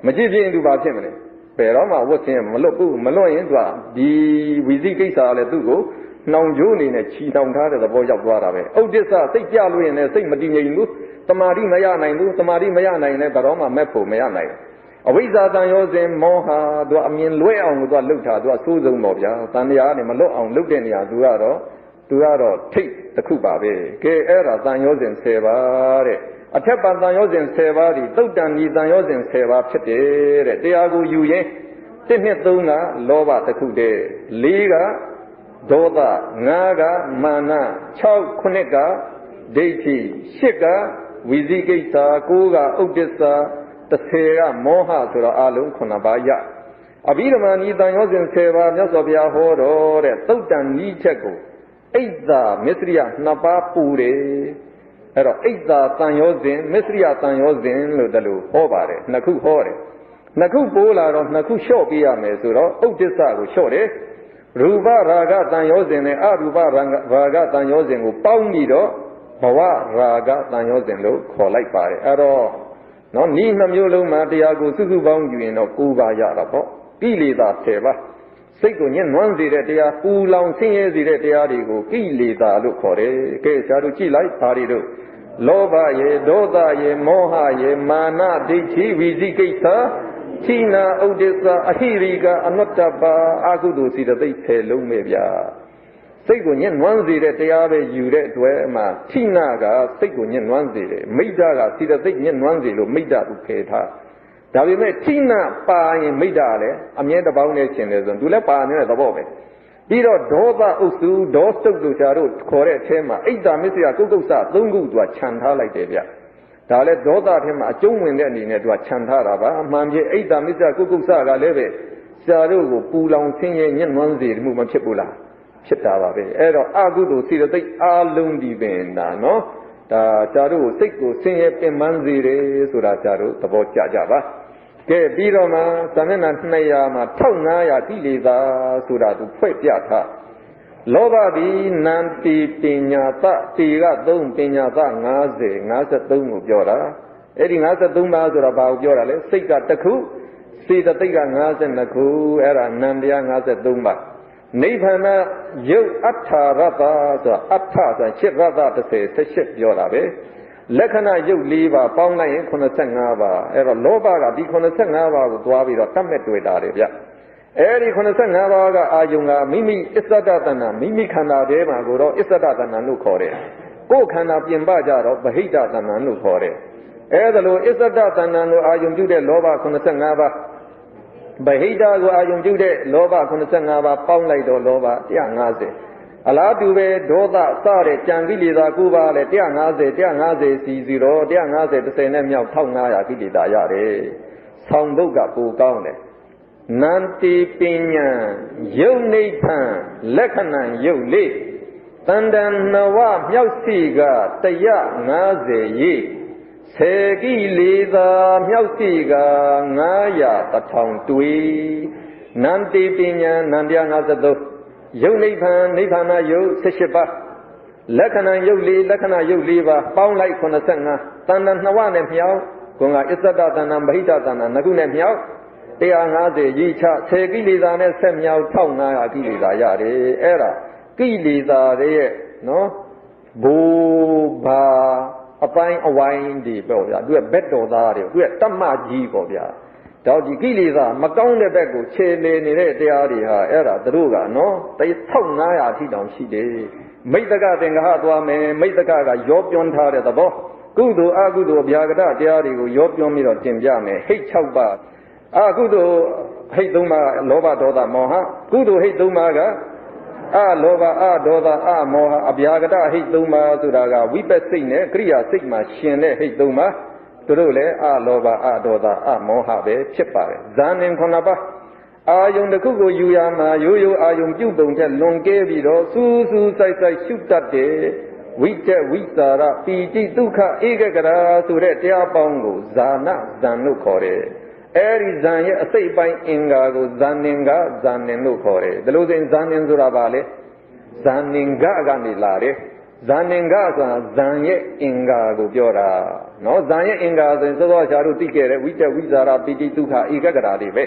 Speaker 1: မကြည့်ပြရင်သူဘာဖြစ်မလဲ Perama was him, Maloyan, the Wizi Kisa, Tugo, now Juni, she down the boy of Guarabe. Oh, this are say Yalu and say Medina, Tamari Mayana, Tamari Mayana, Baroma, Mepo, Mayana. Awiza than yours Moha, do I mean Luan with what looked at, do a Susan Mobia, Tanya, and Malo on Lugania, Duaro, take the Kubabe, Gay era than yours in Sevare. A tapa than yours in Sevari, Todan than yours in Seva, Chete, Diago Yuye, Tinetuna, Lova the Kude, Liga, Doda, Naga, Mana, Chow Kunega, Deiti, Shika, Wizigita, Kuga, Odessa, the Sera, Moha, Sura Alum, Konabaya. Abiraman, Idan in Seva, Nasabia Horo, Todan Nicheko, Eiza, Misria, Napa Pure, Eiza, Tanyozin, Misria Tanyozin, Ludalu, Hobare, Naku Hore, Naku Bola, Naku Shopia Mesura, Odessa, Shore, Ruba Raga Tanyozin, Aruba Raga Tanyozin, Poundido, Bawa Raga Tanyozin, Kolai Pare, Aro. No, Nina Mulo Matiago, Suku Boundu, no Kuba Yarapo, Pili da Seva, Segun, one ziretia, Ulang Sing Ziretiarigo, Pili da Lucore, Kesaruchi like Parido, Loba ye, Doda ye, Moha ye, Mana, Dichi, Vizikita, China, Odessa, Ahiriga, Anotaba, Agudu, see the Date, Lumebia. Segun, one ziretiave, Ure, Duema, Chinaga, Segun, one zire, Midaga, see the thing, one zero, Mida Uketa. Davime, China, Pa in Midale, Amia the Boundation, and Dulepa near the Bobe. Biro, Doba, Usu, Dosto, Ducharu, Kore, Tema, Ida, Misia, Kukusa, Dungu, to a Chanta like Devia. Dale, Doda, him, a Jung in the to a Chantaraba, Manje, Ida, Misia, Kukusa, Leve, Saru, Pulang, Singing, one zero, movement Chipula. Chitavabe, Ero Agudu, see the thing, Alum Divina, no? Charu, Siku, sing it in Manzire, Suracharu, the Bocha Java. Ke Biroma, Samena Nayama, Taunaya, Tiliza, Suratu, Puetiata. Lobabi, Nanti, Pinata, Tira, Dum, Pinata, Naze, Nasa Dum, Jora. Edding Nasa Dumba, about Jora, let's take that the coup. See the thing, Nasa and the coup, Era, Nandia, Nasa Dumba. Navana, you Atta Rata, Atta, and Ship Rata to say, Ship Yorabe. Lekana, you leave a pound line Konasangava, Era Loba, the Konasangava, Dwavi, or Tamet with Arabia. Eri Konasangava, Ayunga, Mimi, Isadatana, Mimi Kana, Dema, Guru, Isadatana, Nukore. Go Kana Pimbajaro, Bahita, and Nukore. Erlo, Isadatana, Ayun Jude, Loba, Konasangava. Bahida go ayun jude loba kunasangava pound like do loba 150 ala dube doda sare jangilida kuba le 150 C0 150 30နဲ့မြောက်1500ကိလေသာရတယ်ဆောင်းဘုတ်ကပိုကောင်းတယ်နန္တိပညာယုတ်နိဗ္ဗာန်လက္ခဏာယုတ်လေးတန်တန်နဝမြောက်စီက150ရေးဆေကီလေးသာမြောက်စီက900 1000တွေနန္တိပညာနန္တရား53ယုတ်နိဗ္ဗာန်နိဗ္ဗာန်ယုတ်18ပါးလက္ခဏာယုတ်လေးလက္ခဏာယုတ်4ပါးပေါင်းလိုက်85တဏ္ဍနှစ်ဝနဲ့မြောက်ကွန်ကအစ္ဆဒတဏ္ဍဗဟိတတဏ္ဍနှစ်ခုနဲ့မြောက်150ရေးချဆေကီလေးသာနဲ့ဆက်မြောက်1500ကိလေသာရတယ်အဲ့ဒါကိလေသာရဲ့နော်ဘူဘာအပိုင်းအဝိုင်းဒီပေါ့ဗျာသူကဘက်တော်သားတွေသူကတတ်မှကြီးပေါ့ဗျာတော့ဒီကိလေသာမကောင်းတဲ့ဘက်ကိုခြေလေနေတဲ့တရားတွေဟာအဲ့ဒါသူတို့ကနော်1500အထိတောင်ရှိတယ်မိတ္တကသင်္ဃဟသွားမယ်မိတ္တကကရောပြွန်းထားတဲ့သဘောကုသိုလ်အကုသိုလ်ဗျာကတတရားတွေကိုရောပြွန်းပြီးတော့တင်ပြမယ်ဟိတ်6ပါးအကုသိုလ်ဟိတ်3ပါးလောဘဒေါသမောဟကုသိုလ်ဟိတ်3ပါးကလောဘဒေါသမောဟအဗျာကတဟိတ်3ပါးဆိုတာကဝိပဿစိတ်နဲ့ကရိယာစိတ်မှာရှင်တဲ့ဟိတ်3ပါးသူတို့လည်းလောဘဒေါသမောဟပဲဖြစ်ပါတယ်ဇာနင်9ပါးအာယုန်တစ်ခုကိုယူရမှာရိုးရိုးအာယုန်ပြုတ်ပုံတဲ့လွန်ကဲပြီးတော့စူးစူးစိုက်စိုက်ရှုတတ်တယ်ဝိတက်ဝိစာရပီတိဒုက္ခဧကဂရာဆိုတဲ့တရားပေါင်းကိုဇာနဇံလို့ခေါ်တယ်အဲဒီဇံရဲ့အစိတ်ပိုင်းအင်္ဂါကိုဇာနင်္ဂဇာနင်လို့ခေါ်တယ်ဒီလိုဆိုရင်ဇာနင်ဆိုတာဘာလဲဇာနင်္ဂကနေလာတယ်ဇာနင်္ဂဆိုတာဇံရဲ့အင်္ဂါကိုပြောတာနော်ဇံရဲ့အင်္ဂါဆိုရင်စောစောချာတို့သိခဲ့တဲ့ဝိတက်ဝိစာရပီတိဒုက္ခဧကဂရာတွေပဲ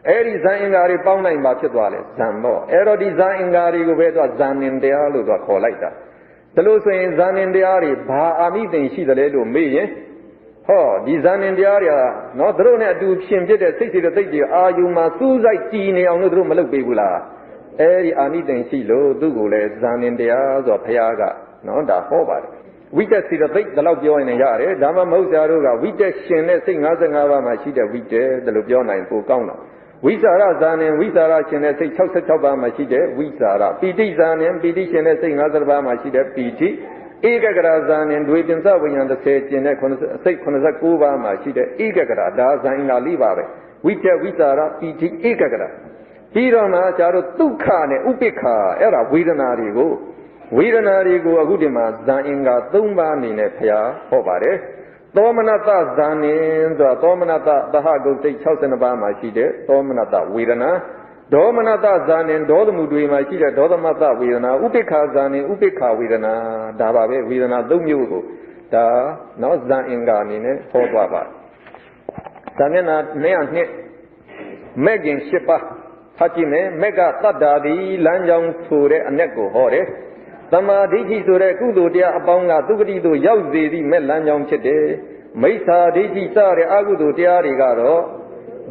Speaker 1: အဲဒီဇန်အင်္ဂါတွေပေါင်းလိုက်မှဖြစ်သွားလေဇန်ပေါ့အဲ့တော့ဒီဇန်အင်္ဂါတွေကိုပဲသူကဇန်နင်တရားလို့သူကခေါ်လိုက်တာဒါလို့ဆိုရင်ဇန်နင်တရားတွေဘာအာမိသင်ရှိတယ်လဲလို့မေးရင်ဟောဒီဇန်နင်တရားတွေကနော်သူတို့နဲ့အတူရှင်ဖြစ်တဲ့စိတ်စေတသိက်တွေအာယုမှာစူးစိုက်ကြည်နေအောင်လို့သူတို့မလုပ်ပေးဘူးလားအဲဒီအာမိသင်ရှိလို့သူ့ကိုလည်းဇန်နင်တရားဆိုဘုရားကနော်ဒါဟောပါတယ်ဝိတက်စေတသိက်ဒါလောက်ပြောရင်လည်းရတယ်ဒါမှမဟုတ်ဆရာတို့ကဝိတက်ရှင်တဲ့စိတ်55ပါးမှာရှိတဲ့ဝိတက်ဒါလို့ပြောနိုင်ပိုကောင်းတော့ဝိสารဇာနင်ဝိสารရှင်တဲ့စိတ်66ပါးမှာရှိတဲ့ဝိสารပီတိဇာနင်ပီတိရှင်တဲ့စိတ်50ပါးမှာရှိတဲ့ပီတိဧကဂရဇာနင်ဒွေပင်စဝိညာဉ်30ကျင်တဲ့စိတ်89ပါးမှာရှိတဲ့ဧကဂရဒါဇာင်္ဂါ၄ပါးပဲဝိတက်ဝိสารပီတိဧကဂရပြီးတော့မှကျတော့ဒုက္ခနဲ့ဥပိ္ပခာအဲ့ဒါဝေဒနာတွေကိုအခုဒီမှာဇာအင်္ဂါ3ပါးအနေနဲ့ဖျားဟောပါတယ်သောမနတဇာနင်ဆိုတာသောမနတသဟဂုတ်စိတ်62ပါးမှာရှိတဲ့သောမနတဝေဒနာဒေါမနတဇာနင်ဒေါသမှုတွေမှာရှိတဲ့ဒေါသမတဝေဒနာဥပိ္ပခာဇာနင်ဥပိ္ပခာဝေဒနာဒါပါပဲဝေဒနာ3မျိုးကိုဒါနော်ဇာအင်္ဂါအနေနဲ့ဟောသွားပါဒါမျက်နှာ202မဲ့ခင်7ပါးဖတ်ကြည့်မယ်မက်ကတတ္တာသည်လမ်းကြောင်းဆိုတဲ့အ내ကိုဟောတယ်သမာဓိဋ္ဌိဆိုတဲ့ကုသိုလ်တရားအပေါင်းကသုဂတိသို့ရောက်စေသည့်မဲ့လမ်းကြောင်းဖြစ်တယ်မိစ္ဆာဒိဋ္ဌိစတဲ့အကုသိုလ်တရားတွေကတော့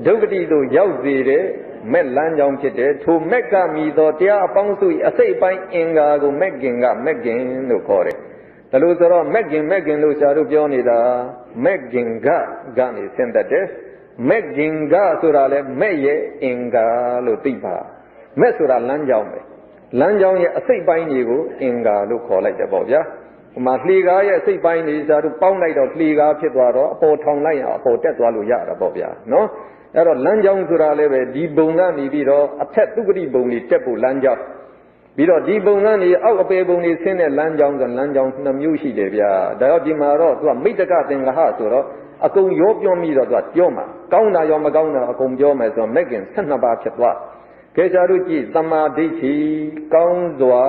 Speaker 1: ဒုက္ခတိသို့ရောက်စေတဲ့မဲ့လမ်းကြောင်းဖြစ်တယ်ထိုမက်ကမီသောတရားအပေါင်းစု၏အစိတ်ပိုင်းအင်္ဂါကိုမက်ကင်လို့ခေါ်တယ်ဒါလို့ဆိုတော့မက်ကင်လို့ဆရာတို့ပြောနေတာမက်ကင်ကနေဆင်းသက်တယ်မက်ကင်ဆိုတာလဲမဲ့ရဲ့အင်္ဂါလို့သိပါမဲ့ဆိုတာလမ်းကြောင်းပဲလမ်းကြောင်းရဲ့အစိတ်ပိုင်းတွေကိုအင်္ဂါလို့ခေါ်လိုက်တယ်ပေါ့ဗျာဟိုမှာလှေကားရဲ့အစိတ်ပိုင်းတွေစာတို့ပေါင်းလိုက်တော့လှေကားဖြစ်သွားတော့အပေါ်ထောင်လိုက်အောင်အပေါ်တက်သွားလို့ရတာပေါ့ဗျာနော်အဲ့တော့လမ်းကြောင်းဆိုတာလည်းပဲဒီဘုံကနေပြီးတော့အထက်သုဂတိဘုံတွေတက်ဖို့လမ်းကြောင်းပြီးတော့ဒီဘုံကနေအောက်အပေဘုံတွေဆင်းတဲ့လမ်းကြောင်းဆိုလမ်းကြောင်း2မျိုးရှိတယ်ဗျာဒါတော့ဒီမှာတော့သူကမိတ္တကသင်္ဃဟဆိုတော့အကုန်ရောပြောမိတော့သူကပြောမှာကောင်းတာရောမကောင်းတာအကုန်ပြောမယ်ဆိုတော့မက်ကင်12ပါးဖြစ်သွားကဲဆရာတို့ကြည့်သမာဓိဋ္ဌိကောင်းစွာ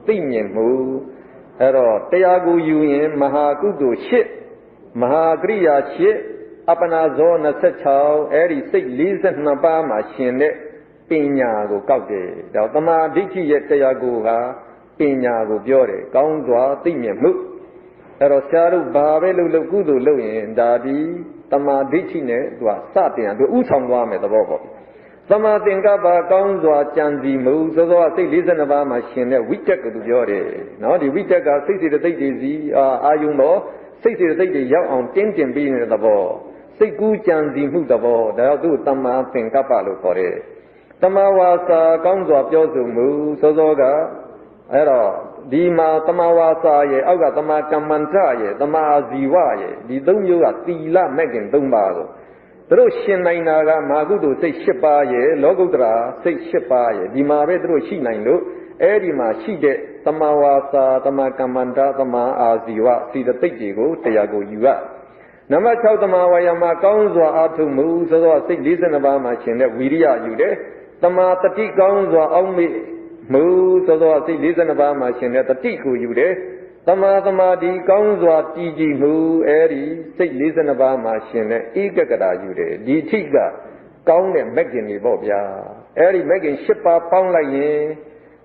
Speaker 1: သိမြင်မှုအဲ့တော့တရားကိုယူရင်မဟာကုသိုလ်8မဟာကရိယာ8အပနာဇော26အဲ့ဒီစိတ်42ပါးမှာရှင်တဲ့ပညာကိုကောက်တယ်ဒါသမာဓိဋ္ဌိရဲ့တရားကိုကပညာကိုပြောတယ်ကောင်းစွာသိမြင်မှုအဲ့တော့ဆရာတို့ဘာပဲလုပ်ကုသိုလ်လုပ်ရင်ဒါဒီသမာဓိဋ္ဌိနဲ့သူကစတင်သူဥဆောင်သွားမယ်သဘောပေါ့သမာသင်္ကပ္ပကောင်းစွာကြံစီမှုစောစောစိတ်42ပါးမှာရှင်တဲ့ဝိတက်ကိုသူပြောတယ်နော်ဒီဝိတက်ကစိတ်စေတသိက်တွေစီအာယုံတော့စိတ်စေတသိက်တွေရောက်အောင်တင်းတင်ပေးနေတဲ့သဘောစိတ်ကူးကြံစီမှုသဘောဒါတော့သူ့သမာသင်္ကပ္ပလို့ခေါ်တယ်သမာဝါစာကောင်းစွာပြောဆိုမှုစောစောကအဲ့တော့ဒီမှာသမာဝါစာရဲ့အောက်ကသမာကမ္မန္တရဲ့သမာအာဇီဝရဲ့ဒီ3မျိုးကသီလမဲ့ခင်3ပါးကိုသူတို့ရှင်နိုင်တာကမာကုသိုလ်စိတ်7ပါးရဲ့လောကုတ္တရာစိတ်7ပါးရဲ့ဒီမှာပဲသူတို့ရှိနိုင်လို့အဲ့ဒီမှာရှိတဲ့သမာဝါစာသမာကမ္မန္တသမာအာဇီဝစီတသိက်တွေကိုတရားကိုယူရနံပါတ်6သမာဝါယမကောင်းစွာအားထုတ်မှုဆိုတော့စိတ်42ပါးမှာရှင်တဲ့ဝီရိယယူတယ်သမာတတိကောင်းစွာအောက်မေ့မှုဆိုတော့စိတ်42ပါးမှာရှင်တဲ့တတိကိုယူတယ်သမာသမာဓိကောင်းစွာတည်ကြည်မှုအဲဒီစိတ်42ပါးမှာရှင်တဲ့ဧကဂရယူတယ်ဒီထိကကောင်းတဲ့မဂ္ဂင်တွေပေါ့ဗျာအဲဒီမဂ္ဂင်7ပါးပေါင်းလိုက်ရင်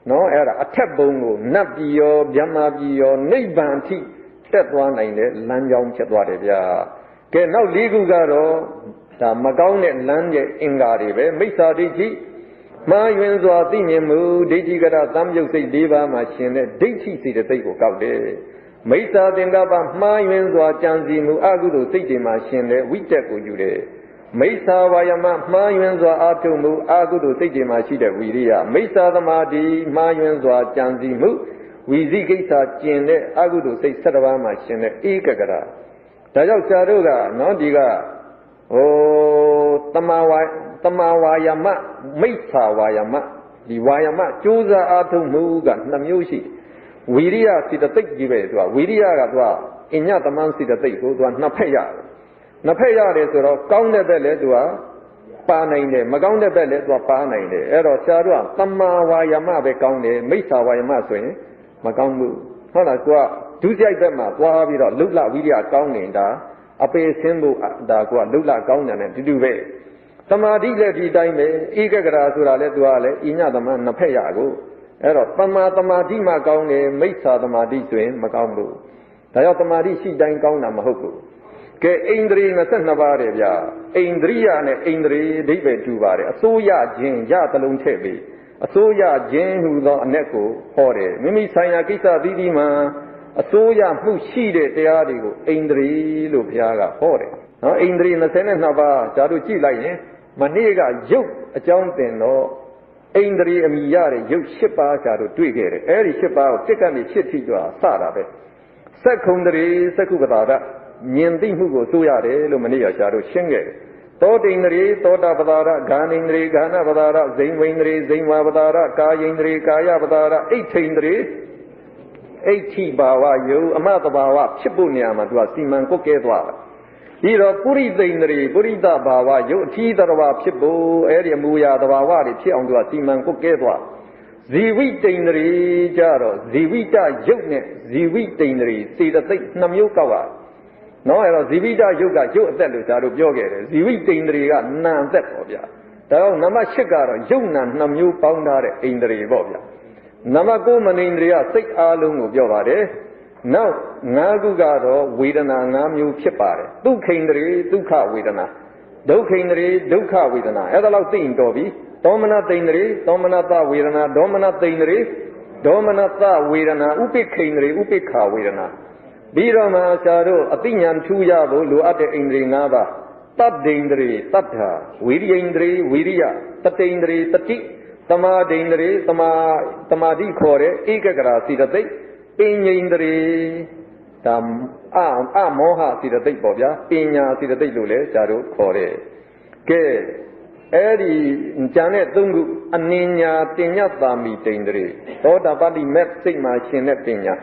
Speaker 1: နော်အဲ့ဒါအထက်ဘုံကိုနတ်ပြည်ရောဗျမပြည်ရောနိဗ္ဗာန်အထိတက်သွားနိုင်တဲ့လမ်းကြောင်းဖြစ်သွားတယ်ဗျာကဲနောက်၄ခုကတော့ဒါမကောင်းတဲ့လမ်းရဲ့အင်္ဂါတွေပဲမိစ္ဆာဒိဋ္ဌိမှားယွင်းစွာသိမြင်မှုဒိဋ္ဌိကရသံယုတ်စိတ်၄ပါးမှာရှင်တဲ့ဒိဋ္ဌိစိတ်တဲ့စိတ်ကိုကောက်တယ်မိစ္ဆာသင်္ကပ္ပမှားယွင်းစွာကြံစည်မှုအကုသိုလ်စိတ်တွေမှာရှင်တဲ့ဝိတက်ကိုယူတယ်မိစ္ဆာဝါယမမှားယွင်းစွာအာထုမှုအကုသိုလ်စိတ်တွေမှာရှိတဲ့ဝီရိယမိစ္ဆာသမာဓိမှားယွင်းစွာကြံစည်မှုဝီဇိကိစ္စကျင်တဲ့အကုသိုလ်စိတ်7ပါးမှာရှင်တဲ့ဧကဂရဒါကြောင့်ဆရာတို့ကနော်ဒီကတမဝါယမမိစ္ဆာဝါယမဒီဝါယမကြိုးစားအားထုတ်မှုက2မျိုးရှိဝီရိယစိတသိက်ကြီးပဲသူကဝီရိယကသူကအညတမန်စိတသိက်ကိုသူကနှစ်ဖက်ရတယ်ဆိုတော့ကောင်းတဲ့ဘက်လည်းသူကပါနိုင်တယ်မကောင်းတဲ့ဘက်လည်းသူကပါနိုင်တယ်အဲ့တော့ဆရာတို့ကတမဝါယမပဲကောင်းတယ်မိစ္ဆာဝါယမဆိုရင်မကောင်းဘူးဟုတ်လားသူကဒုစရိုက်ဘက်မှာသွားပြီးတော့လုလဝိရိယကောင်းနေတာအပေဆင်းဖို့ဒါကလုလကောင်းတယ်နဲ့တူတူပဲ တမာတိလည်းဒီတိုင်းပဲဧကဂရာဆိုတာလည်းသူကလည်းဣညသမနှစ်ဖက်ရကိုအဲ့တော့တမာတမာတိမှကောင်းတယ်မိစ္ဆာတမာတိဆိုရင်မကောင်းဘူးဒါကြောင့်တမာတိရှိတိုင်းကောင်းတာမဟုတ်ဘူးကဲဣန္ဒြေ22ပါးတယ်ဗျာဣန္ဒြိယနဲ့ဣန္ဒြေအဓိပ္ပာယ်တူပါတယ်အစိုးရခြင်းရသလုံးထည့်ပြီးအစိုးရခြင်းဟူသောအ내ကိုဟောတယ်မိမိဆိုင်ရာကိစ္စသီးသီးမှာအစိုးရမှုရှိတဲ့တရားတွေကိုဣန္ဒြေလို့ဘုရားကဟောတယ်နော်ဣန္ဒြေ22ပါးဇာတို့ကြည့်လိုက်ရင်မနေ့ကရုပ်အကြောင်းတင်တော့ဣန္ဒြေအမိရတဲ့ရုပ်7ပါးဇာတို့တွေ့ခဲ့တယ်အဲ့ဒီ7ပါးကိုတစ်ကနေ7ထိကျော်စတာပဲစက္ခုံတရေစက္ခုပတာရမြင်သိမှုကိုစိုးရတယ်လို့မနေ့ကဇာတို့ရှင်းခဲ့တယ်သောတိန္ဒြေသောတာပတာရဂာနိန္ဒြေဂာနပတာရဇိမ်ဝိန္ဒြေဇိမ်ဝပတာရကာယိန္ဒြေကာယပတာရအိဋ္ဌိန္ဒြေအိဋ္ဌိဘာဝယုအမတဘာဝဖြစ်ဖို့နေရာမှာသူကစီမံကွက်ကဲသွားတာပြီးတော့ပုရိသိန္ဒြေပုရိသဘာဝယုအထီးတဘာဖြစ်ဖို့အဲ့ဒီအမူအရာတဘာဝတွေဖြစ်အောင်သူကစီမံကွက်ကဲသွားဇီဝိတိန္ဒြေကြတော့ဇီဝိတယုတ်နဲ့ဇီဝိတိန္ဒြေစေတသိက်2မျိုးကောက်ရနော်အဲ့တော့ဇီဝိတယုတ်ကယုတ်အသက်လို့ဒါတို့ပြောခဲ့တယ်ဇီဝိတိန္ဒြေကနာအသက်ပေါ့ဗျာဒါတော့နံပါတ်8ကတော့ယုတ်နာ2မျိုးပေါင်းထားတဲ့ဣန္ဒြေပေါ့ဗျာနံပါတ်9မနိန္ဒြေကစိတ်အားလုံးကိုပြောပါတယ်နောက်5ခုကတော့ဝေဒနာ5မျိုးဖြစ်ပါတယ်ဒုက္ခိန္ဒြေဒုက္ခဝေဒနာဒုက္ခိန္ဒြေဒုက္ခဝေဒနာအဲ့ဒါလောက်သိရင်တော်ပြီဒေါမနတိန္ဒြေဒေါမနတဝေဒနာဒေါမနတိန္ဒြေဒေါမနတဝေဒနာဥပိခိန္ဒြေဥပိခဝေဒနာပြီးတော့မှဆရာတို့အသိဉာဏ်ထူးရဖို့လိုအပ်တဲ့ဣန္ဒြေ၅ပါးတတ္တိန္ဒြေတတ္ထာဝိရိယန္ဒြေဝိရိယတတိန္ဒြေတတိသမာဓိန္ဒြေသမာဓိခေါ်တဲ့ဧကဂရာစိတသိက်ပညာန္ဒြေဒါအမောဟစိတသိက်ပေါ့ဗျာပညာစိတသိက်လို့လည်းဆရာတို့ခေါ်တယ်ကဲအဲ့ဒီဉာဏ်နဲ့၃ခုအနိညာတင်ညတာမိတိန္ဒြေသောတာပတ္တိမဲ့စိတ်မှာရှင်တဲ့ပညာ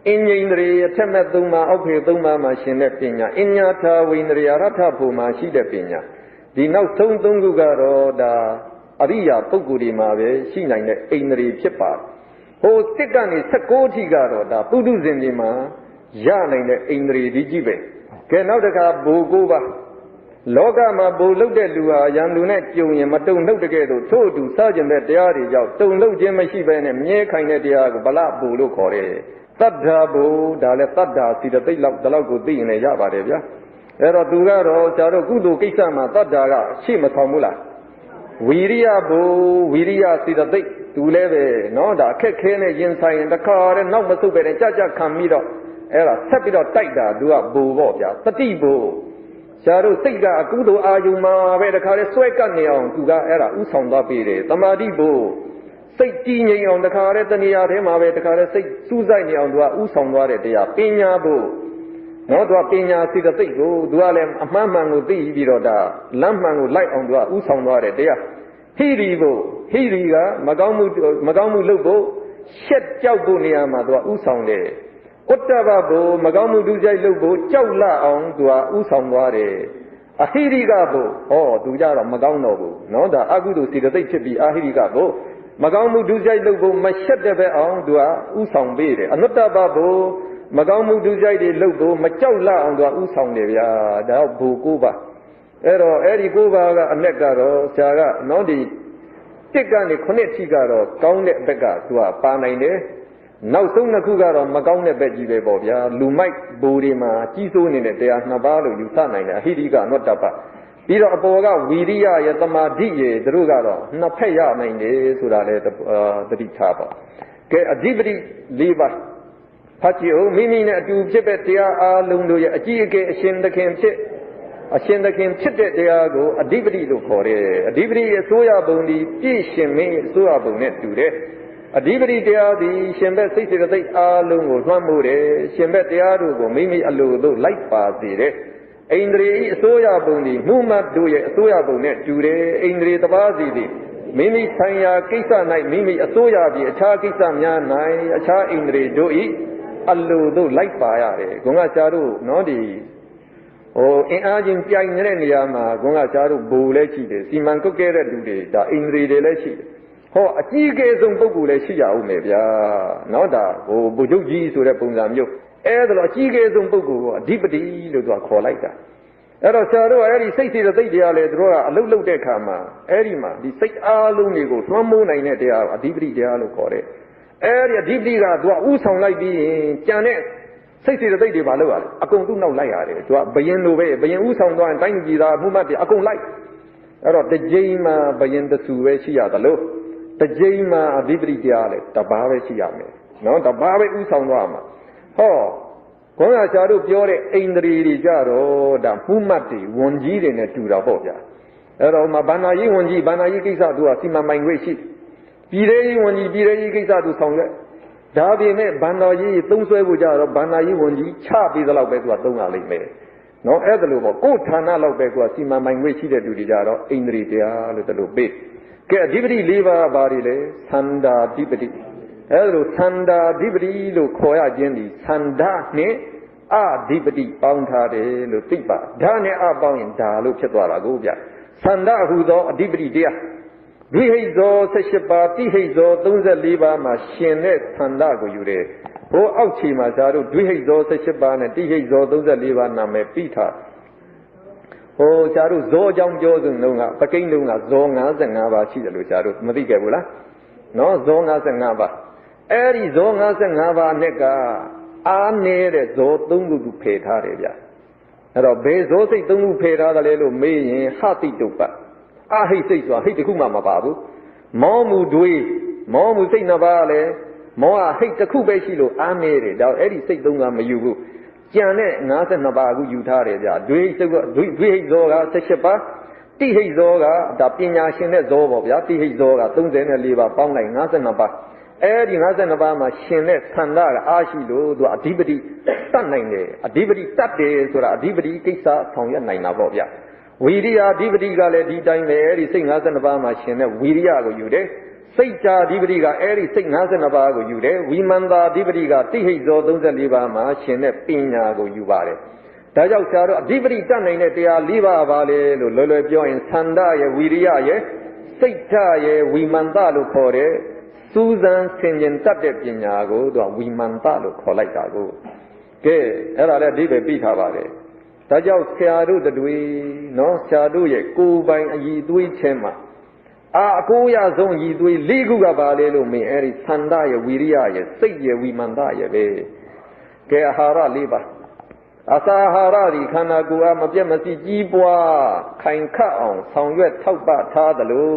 Speaker 1: အဉ္ဉိန္ဒြေအထက်မဲ့3ပါးအောက်ဖေ3ပါးမှာရှင်တဲ့ပညာအညာထာဝိန္ဒြေအရထဖို့မှာရှိတဲ့ပညာဒီနောက်ဆုံး3ခုကတော့ဒါအရိယာပုဂ္ဂိုလ်တွေမှာပဲရှိနိုင်တဲ့ဣန္ဒြေဖြစ်ပါတယ်ဟိုတစ်ကနေ16ထိကတော့ဒါပုထုဇဉ်တွေမှာရနိုင်တဲ့ဣန္ဒြေဒီကြည့်ပဲကဲနောက်တစ်ခါဘူ9ပါးလောကမှာဘူလုတ်တဲ့လူဟာယံလူနဲ့ကြုံရင်မတုံ့နှုတ်တကယ်လို့ထို့အတူစကြင်တဲ့တရားတွေကြောင့်တုံ့နှုတ်ခြင်းမရှိဘဲနဲ့မြဲခိုင်တဲ့တရားကိုဗလဘူလို့ခေါ်တယ်တတ္ထာဘူဒါလည်းတတ္တာစီတသိက်လောက်ဒီလောက်ကိုသိရင်လည်းရပါတယ်ဗျာအဲ့တော့သူကတော့ကျတော့ကုသိုလ်ကိစ္စမှာတတ္တာကရှေ့မဆောင်ဘူးလားဝီရိယဘူဝီရိယစီတသိက်သူလည်းပဲနော်ဒါအခက်ခဲနဲ့ရင်ဆိုင်ရင်တခါတည်းနောက်မဆုတ်ပဲနဲ့ကြခံပြီးတော့အဲ့ဒါဆက်ပြီးတော့တိုက်တာသူကဘူပေါ့ဗျာတတိဘူဆရာတို့စိတ်ကအကုသိုလ်အာယုံမှာပဲတခါတည်းဆွဲကပ်နေအောင်သူကအဲ့ဒါဥဆောင်သွားပေးတယ်တမာတိဘူစိတ်ကြည်ငြိမ်အောင်တခါတည်းတဏှာထဲမှာပဲတခါတည်းစိတ်စူးစိုက်နေအောင်သူကဥဆောင်သွားတဲ့တရားပညာဘူနော်သူကပညာစိတသိက်ကိုသူကလည်းအမှန်မှန်ကိုသိပြီးတော့ဒါလမ်းမှန်ကိုလိုက်အောင်သူကဥဆောင်သွားတဲ့တရားဟိရိဘူဟိရိကမကောင်းမှုလုပ်ဖို့ရှက်ကြောက်ဖို့နေရာမှာသူကဥဆောင်တယ်ဥတ္တဘဘူမကောင်းမှုဒုစရိုက်လုပ်ဖို့ကြောက်လန့်အောင်သူကဥဆောင်သွားတယ်အဟိရိကဘူဟောသူကြတော့မကောင်းတော့ဘူးနော်ဒါအကုသိုလ်စိတသိက်ဖြစ်ပြီးအဟိရိကဘူမကောင်းမှုဒုစရိုက်လုပ်ဖို့မရှက်တဲ့ဘက်အောင်သူကဥဆောင်ပေးတယ်အနုတ္တဘဘူမကောင်းမှုဒုစရိုက်တွေလုပ်ဖို့မကြောက်လန့်အောင်သူကဥဆောင်တယ်ဗျာဒါတော့ဘူ9ပါးအဲ့တော့အဲ့ဒီ9ပါးကအ내ကတော့ဆရာကနော်ဒီ1ကနေ9ထိကတော့ကောင်းတဲ့ဘက်ကသူကပါနိုင်တယ်နောက်ဆုံး2ခုကတော့မကောင်းတဲ့ဘက်ကြီးပဲပေါ့ဗျာလူမိုက်ဘူတွေမှာကြီးစိုးနေတဲ့တရား2ပါးလို့ယူဆနိုင်တယ်အဟိရိကအနုတ္တဘပြီးတော့အပေါ်ကဝီရိယရဲ့တမာတိရဲ့သူတို့ကတော့နှစ်ဖက်ရနိုင်တယ်ဆိုတာလည်းသတိထားပါကဲအဓိပတိ4ပါးဖတ်ကြည့်ဦးမိမိနဲ့အတူဖြစ်တဲ့တရားအားလုံးတို့ရဲ့အကြီးအကဲအရှင်သခင်ဖြစ်တဲ့တရားကိုအဓိပတိလို့ခေါ်တယ်အဓိပတိရဲ့အစိုးရပုံဒီပြည့်ရှင်မင်းအစိုးရပုံနဲ့တူတယ်အဓိပတိတရားသည်ရှင်ဘက်စိတ်စေတသိက်အားလုံးကိုလွှမ်းမိုးတယ်ရှင်ဘက်တရားတို့ကိုမိမိအလိုသို့လိုက်ပါစေတယ်ဣန္ဒြေအစိုးရပုံဒီမှုမှတ်တို့ရဲ့အစိုးရပုံနဲ့တူတယ်ဣန္ဒြေတစ်ပါးစီသည်မိမိဆိုင်ရာကိစ္စ၌မိမိအစိုးရပြီးအခြားကိစ္စများ၌အခြားဣန္ဒြေတို့၏အလိုသို့လိုက်ပါရတယ်ခွန်ကဆရာတို့နော်ဒီအင်အားချင်းပြိုင်နေတဲ့နေရာမှာခွန်ကဆရာတို့ဘူလည်းရှိတယ်စီမံကုတ်ကဲတဲ့လူတွေဒါဣန္ဒြေတွေလည်းရှိတယ်ဟောအကြီးအကဲဆုံးပုဂ္ဂိုလ်လည်းရှိရအောင်မယ်ဗျာနော်ဒါဗိုလ်ချုပ်ကြီးဆိုတဲ့ပုံစံမျိုးအဲ့ဒါတော့အကြီးအကဲဆုံးပုဂ္ဂိုလ်ကိုအဓိပတိလို့သူကခေါ်လိုက်တာ အဲ့တော့ဆရာတို့ကအဲ့ဒီစိတ်စီတဲ့သိတရားလေတို့ကအလုတ်လုတ်တဲ့ခါမှာအဲ့ဒီမှာဒီစိတ်အားလုံးတွေကိုသွမ်းမိုးနိုင်တဲ့တရားအဓိပတိတရားလို့ခေါ်တယ်အဲ့ဒီအဓိပတိကသူကဥဆောင်လိုက်ပြီးရင်ကြံတဲ့စိတ်စီတဲ့သိတွေဘာလို့ရလဲအကုန်သူ့နောက်လိုက်ရတယ်သူကဘယင်လိုပဲဘယင်ဥဆောင်သွားရင်တိုင်းပြည်သားမှုမှတ်တယ်အကုန်လိုက်အဲ့တော့တစ်ကြိမ်မှာဘယင်တဆူပဲရှိရတယ်လို့တစ်ကြိမ်မှာအဓိပတိတရားလေတပါးပဲရှိရမယ်နော်တပါးပဲဥဆောင်သွားမှာဟောခေါင်းကဆရာတို့ပြောတဲ့အိန္ဒြေတွေကြတော့ဒါမှုမှတ်တွေဝန်ကြီးတွေနဲ့တူတာပေါ့ဗျာအဲ့တော့မှဘာနာရေးဝန်ကြီးဘာနာရေးကိစ္စသူကစီမံပိုင်ခွင့်ရှိပြည်ရေးရေးဝန်ကြီးပြည်ရေးရေးကိစ္စသူဆောင်ရွက်ဒါပြင်မဲ့ဘာနာရေးသုံးဆွဲဖို့ကြတော့ဘာနာရေးဝန်ကြီးချပြီးသလောက်ပဲသူကသုံးရလိမ့်မယ်နော်အဲ့ဒါလို့ပေါ့ကိုယ်ဌာနလောက်ပဲသူကစီမံပိုင်ခွင့်ရှိတဲ့လူတွေကြတော့အိန္ဒြေတရားလို့တလို့ပေးကဲအဓိပတိ၄ပါးဘာတွေလဲသန္တာဓိပတိအဲ့လိုသန္တာဓိပတိလို့ခေါ်ရခြင်းဒီသန္တာနဲ့အဓိပတိပေါင်းထားတယ်လို့သိပါဒါနဲ့အပေါင်းရင်ဒါလို့ဖြစ်သွားတာကိုဗျသန္တာဟူသောအဓိပတိတရားဒွိဟိတ်ဇော18ပါးတိဟိတ်ဇော34ပါးမှာရှင်တဲ့သန္တာကိုယူတယ်ဟိုအောက်ခြေမှာဇာတို့ဒွိဟိတ်ဇော18ပါးနဲ့တိဟိတ်ဇော34ပါးနာမည်ပြီးထားဟိုဇာတို့ဇောအကြောင်းပြောစုံလုံးကပကိန်းလုံးကဇော55ပါးရှိတယ်လို့ဇာတို့မသိခဲ့ဘူးလားနော်ဇော55ပါးအဲ့ဒီဇော55ပါးနဲ့ကအားနေတဲ့ဇော3ခုသူဖယ်ထားတယ်ဗျအဲ့တော့ဘယ်ဇောစိတ်3ခုဖယ်ထားတယ်လဲလို့မေးရင်ဟတိတုပ္ပအဟိစိတ်ဆိုတာဟိတ်တစ်ခုမှမပါဘူးမောမှုတွေးမောမှုစိတ်နှစ်ပါးလဲမောဟဟိတ်တစ်ခုပဲရှိလို့အားနေတယ်ဒါအဲ့ဒီစိတ်3ကမယူဘူးကြံတဲ့52ပါးအခုယူထားတယ်ဗျတွေးစိတ်ကတွေးဟိတ်ဇောက18ပါးတိဟိတ်ဇောကဒါပညာရှင်တဲ့ဇောပေါ့ဗျာတိဟိတ်ဇောက34ပါးပေါင်းလိုက်52ပါးအဲ့ဒီ52ပါးမှာရှင်တဲ့သန္တာကအားရှိလို့သူအဓိပတိတတ်နိုင်တယ်အဓိပတိတတ်တယ်ဆိုတာအဓိပတိကိစ္စဆောင်ရွက်နိုင်တာပေါ့ဗျဝီရိယအဓိပတိကလည်းဒီတိုင်းပဲအဲ့ဒီစိတ်52ပါးမှာရှင်တဲ့ဝီရိယကိုယူတယ်စိတ်ဓာအဓိပတိကအဲ့ဒီစိတ်52ပါးကိုယူတယ်ဝိမန္တာအဓိပတိကတိဟိတ်ဇော34ပါးမှာရှင်တဲ့ပညာကိုယူပါတယ်ဒါကြောင့်ဆရာတို့အဓိပတိတတ်နိုင်တဲ့တရား၄ပါးပါလေလို့လွယ်လွယ်ပြောရင်သန္တာရဲ့ဝီရိယရဲ့စိတ်ဓာရဲ့ဝိမန္တလို့ခေါ်တဲ့စူးစမ်းဆင်ခြင်တတ်တဲ့ပညာကိုသူကဝိမန္တလို့ခေါ်လိုက်တာကိုကဲအဲ့ဒါလည်းအဓိပ္ပာယ်ပြီးထားပါတယ်ဒါကြောင့်ဆရာတို့တွေနော်ဆရာတို့ရဲ့ကိုယ်ပိုင်အည်သွေးချင်းမှာအကိုရဆုံးအည်သွေး၄ခုကပါလေလို့မင်းအဲ့ဒီသန္တာရဲ့ဝီရိယရဲ့စိတ်ရဲ့ဝိမန္တရဲ့ပဲကဲအာဟာရ၄ပါးအစာအာဟာရဒီခန္ဓာကိုယ်အားမပြတ်မစီကြီးပွားခိုင်ခတ်အောင်ဆောင်ရွက်ထောက်ပံ့ထားသလို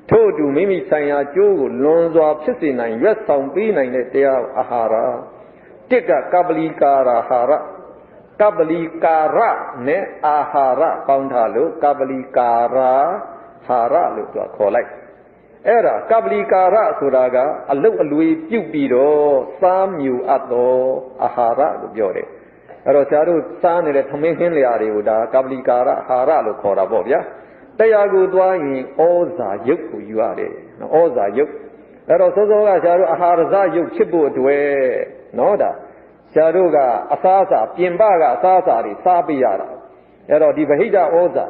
Speaker 1: ထို့အတူမိမိဆိုင်ရာကျိုးကိုလွန်စွာဖြစ်စေနိုင်ရွက်ဆောင်ပေးနိုင်တဲ့တရားအာဟာရတစ်ကကပ္ပလီကာရအာဟာရကပ္ပလီကာရနဲ့အာဟာရပေါင်းထားလို့ကပ္ပလီကာရဟာရလို့သူကခေါ်လိုက်အဲ့ဒါကပ္ပလီကာရဆိုတာကအလုတ်အလွေပြုတ်ပြီးတော့စားမြူအပ်သောအာဟာရလို့ပြောတယ်အဲ့တော့ဆရာတို့စားနေတဲ့သမင်းခင်းလျာတွေကိုဒါကပ္ပလီကာရအာဟာရလို့ခေါ်တာပေါ့ဗျာတရားကိုသွားရင်ဩဇာယုတ်ကိုယူရတယ်ဩဇာယုတ်အဲ့တော့စောစောကဆရာတို့အာဟာရဇယုတ်ဖြစ်ဖို့အတွက်နော်ဒါဆရာတို့ကအစားအစာပြင်ပကအစားအစာတွေစားပေးရတာအဲ့တော့ဒီဗဟိတဩဇာ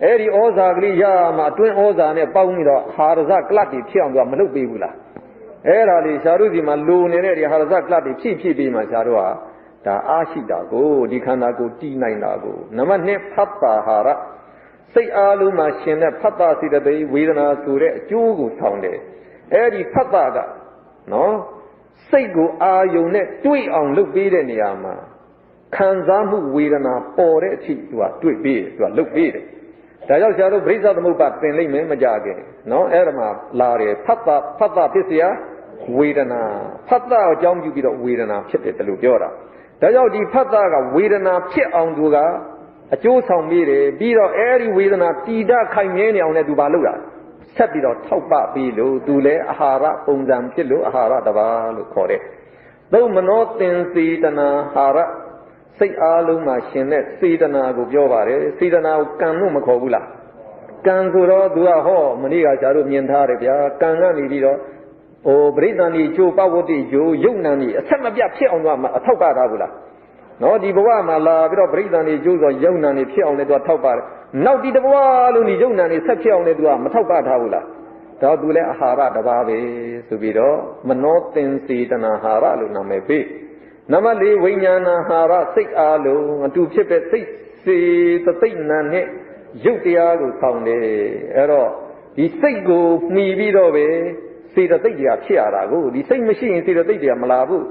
Speaker 1: အဲ့ဒီဩဇာကလေးရမှအတွင်းဩဇာနဲ့ပေါင်းပြီးတော့အာဟာရဇကလတ်တွေဖြစ်အောင်သူကမလုပ်ပေးဘူးလားအဲ့ဒါလေးဆရာတို့ဒီမှာလိုနေတဲ့ဒီအာဟာရဇကလတ်တွေဖြည့်ပြီးမှဆရာတို့ကဒါအားရှိတာကိုဒီခန္ဓာကိုယ်တည်နိုင်တာကိုနံပါတ်2ဖတ်တာဟာရစိတ်အားလုံးမှာရှင်တဲ့ဖတ်တာစိတ္တိဝေဒနာဆိုတဲ့အကျိုးကိုဆောင်တယ်အဲ့ဒီဖတ်တာကနော်စိတ်ကိုအာယုံနဲ့တွေးအောင်လုပ်ပေးတဲ့နေရာမှာခံစားမှုဝေဒနာပေါ်တဲ့အထိသူကတွေးပေးတယ်သူကလုပ်ပေးတယ်ဒါကြောင့်ဆရာတို့ပရိစ္ဆသမုပ္ပါသင်လိမ့်မယ်မကြခင်နော်အဲ့ဒါမှလာတယ်ဖတ်တာဖြစ်เสียဝေဒနာဖတ်တာအကြောင်းပြုပြီးတော့ဝေဒနာဖြစ်တယ်လို့ပြောတာဒါကြောင့်ဒီဖတ်တာကဝေဒနာဖြစ်အောင်သူကအကျိုးဆောင်ပေးတယ်ပြီးတော့အဲဒီဝေဒနာတည်တတ်ခိုင်မြဲနေအောင်လည်းသူဘာလုပ်တာဆက်ပြီးတော့ထောက်ပပေးလို့သူလည်းအာဟာရပုံစံဖြစ်လို့အာဟာရတစ်ပါးလို့ခေါ်တယ်။သို့မနောသင်စေတနာဟာရစိတ်အားလုံးမှာရှင်တဲ့စေတနာကိုပြောပါတယ်စေတနာကိုကံလို့မခေါ်ဘူးလားကံဆိုတော့သူကဟောမနေ့ကကျတို့မြင်ထားတယ်ဗျာကံကနေပြီးတော့ပရိသန္တိကျိုးပဝတ္တိကျိုးယုတ်နံဒီအဆက်မပြတ်ဖြစ်အောင်တော့အထောက်ပထားဘူးလားနော်ဒီဘဝမှာလာပြီးတော့ပရိသန္တိကျိုးဆိုယုတ်နံနေဖြစ်အောင်လည်းသူကထောက်ပါတယ်နောက်ဒီတဘဝလုံးဒီယုတ်နံနေဆက်ဖြစ်အောင်လည်းသူကမထောက်ပထားဘူးလားဒါသူလည်းအာဟာရတစ်ပါးပဲဆိုပြီးတော့မနောသင်္စေတနာဟာရလို့နာမည်ပေးနံပါတ်4ဝိညာဏဟာရစိတ်အားလုံးအတူဖြစ်တဲ့စိတ် စေတသိက်နံနဲ့ရုပ်တရားကိုဆောင်တယ်အဲ့တော့ဒီစိတ်ကိုမှီပြီးတော့ပဲစေတသိက်တရားဖြစ်ရတာကိုဒီစိတ်မရှိရင်စေတသိက်တရားမလာဘူး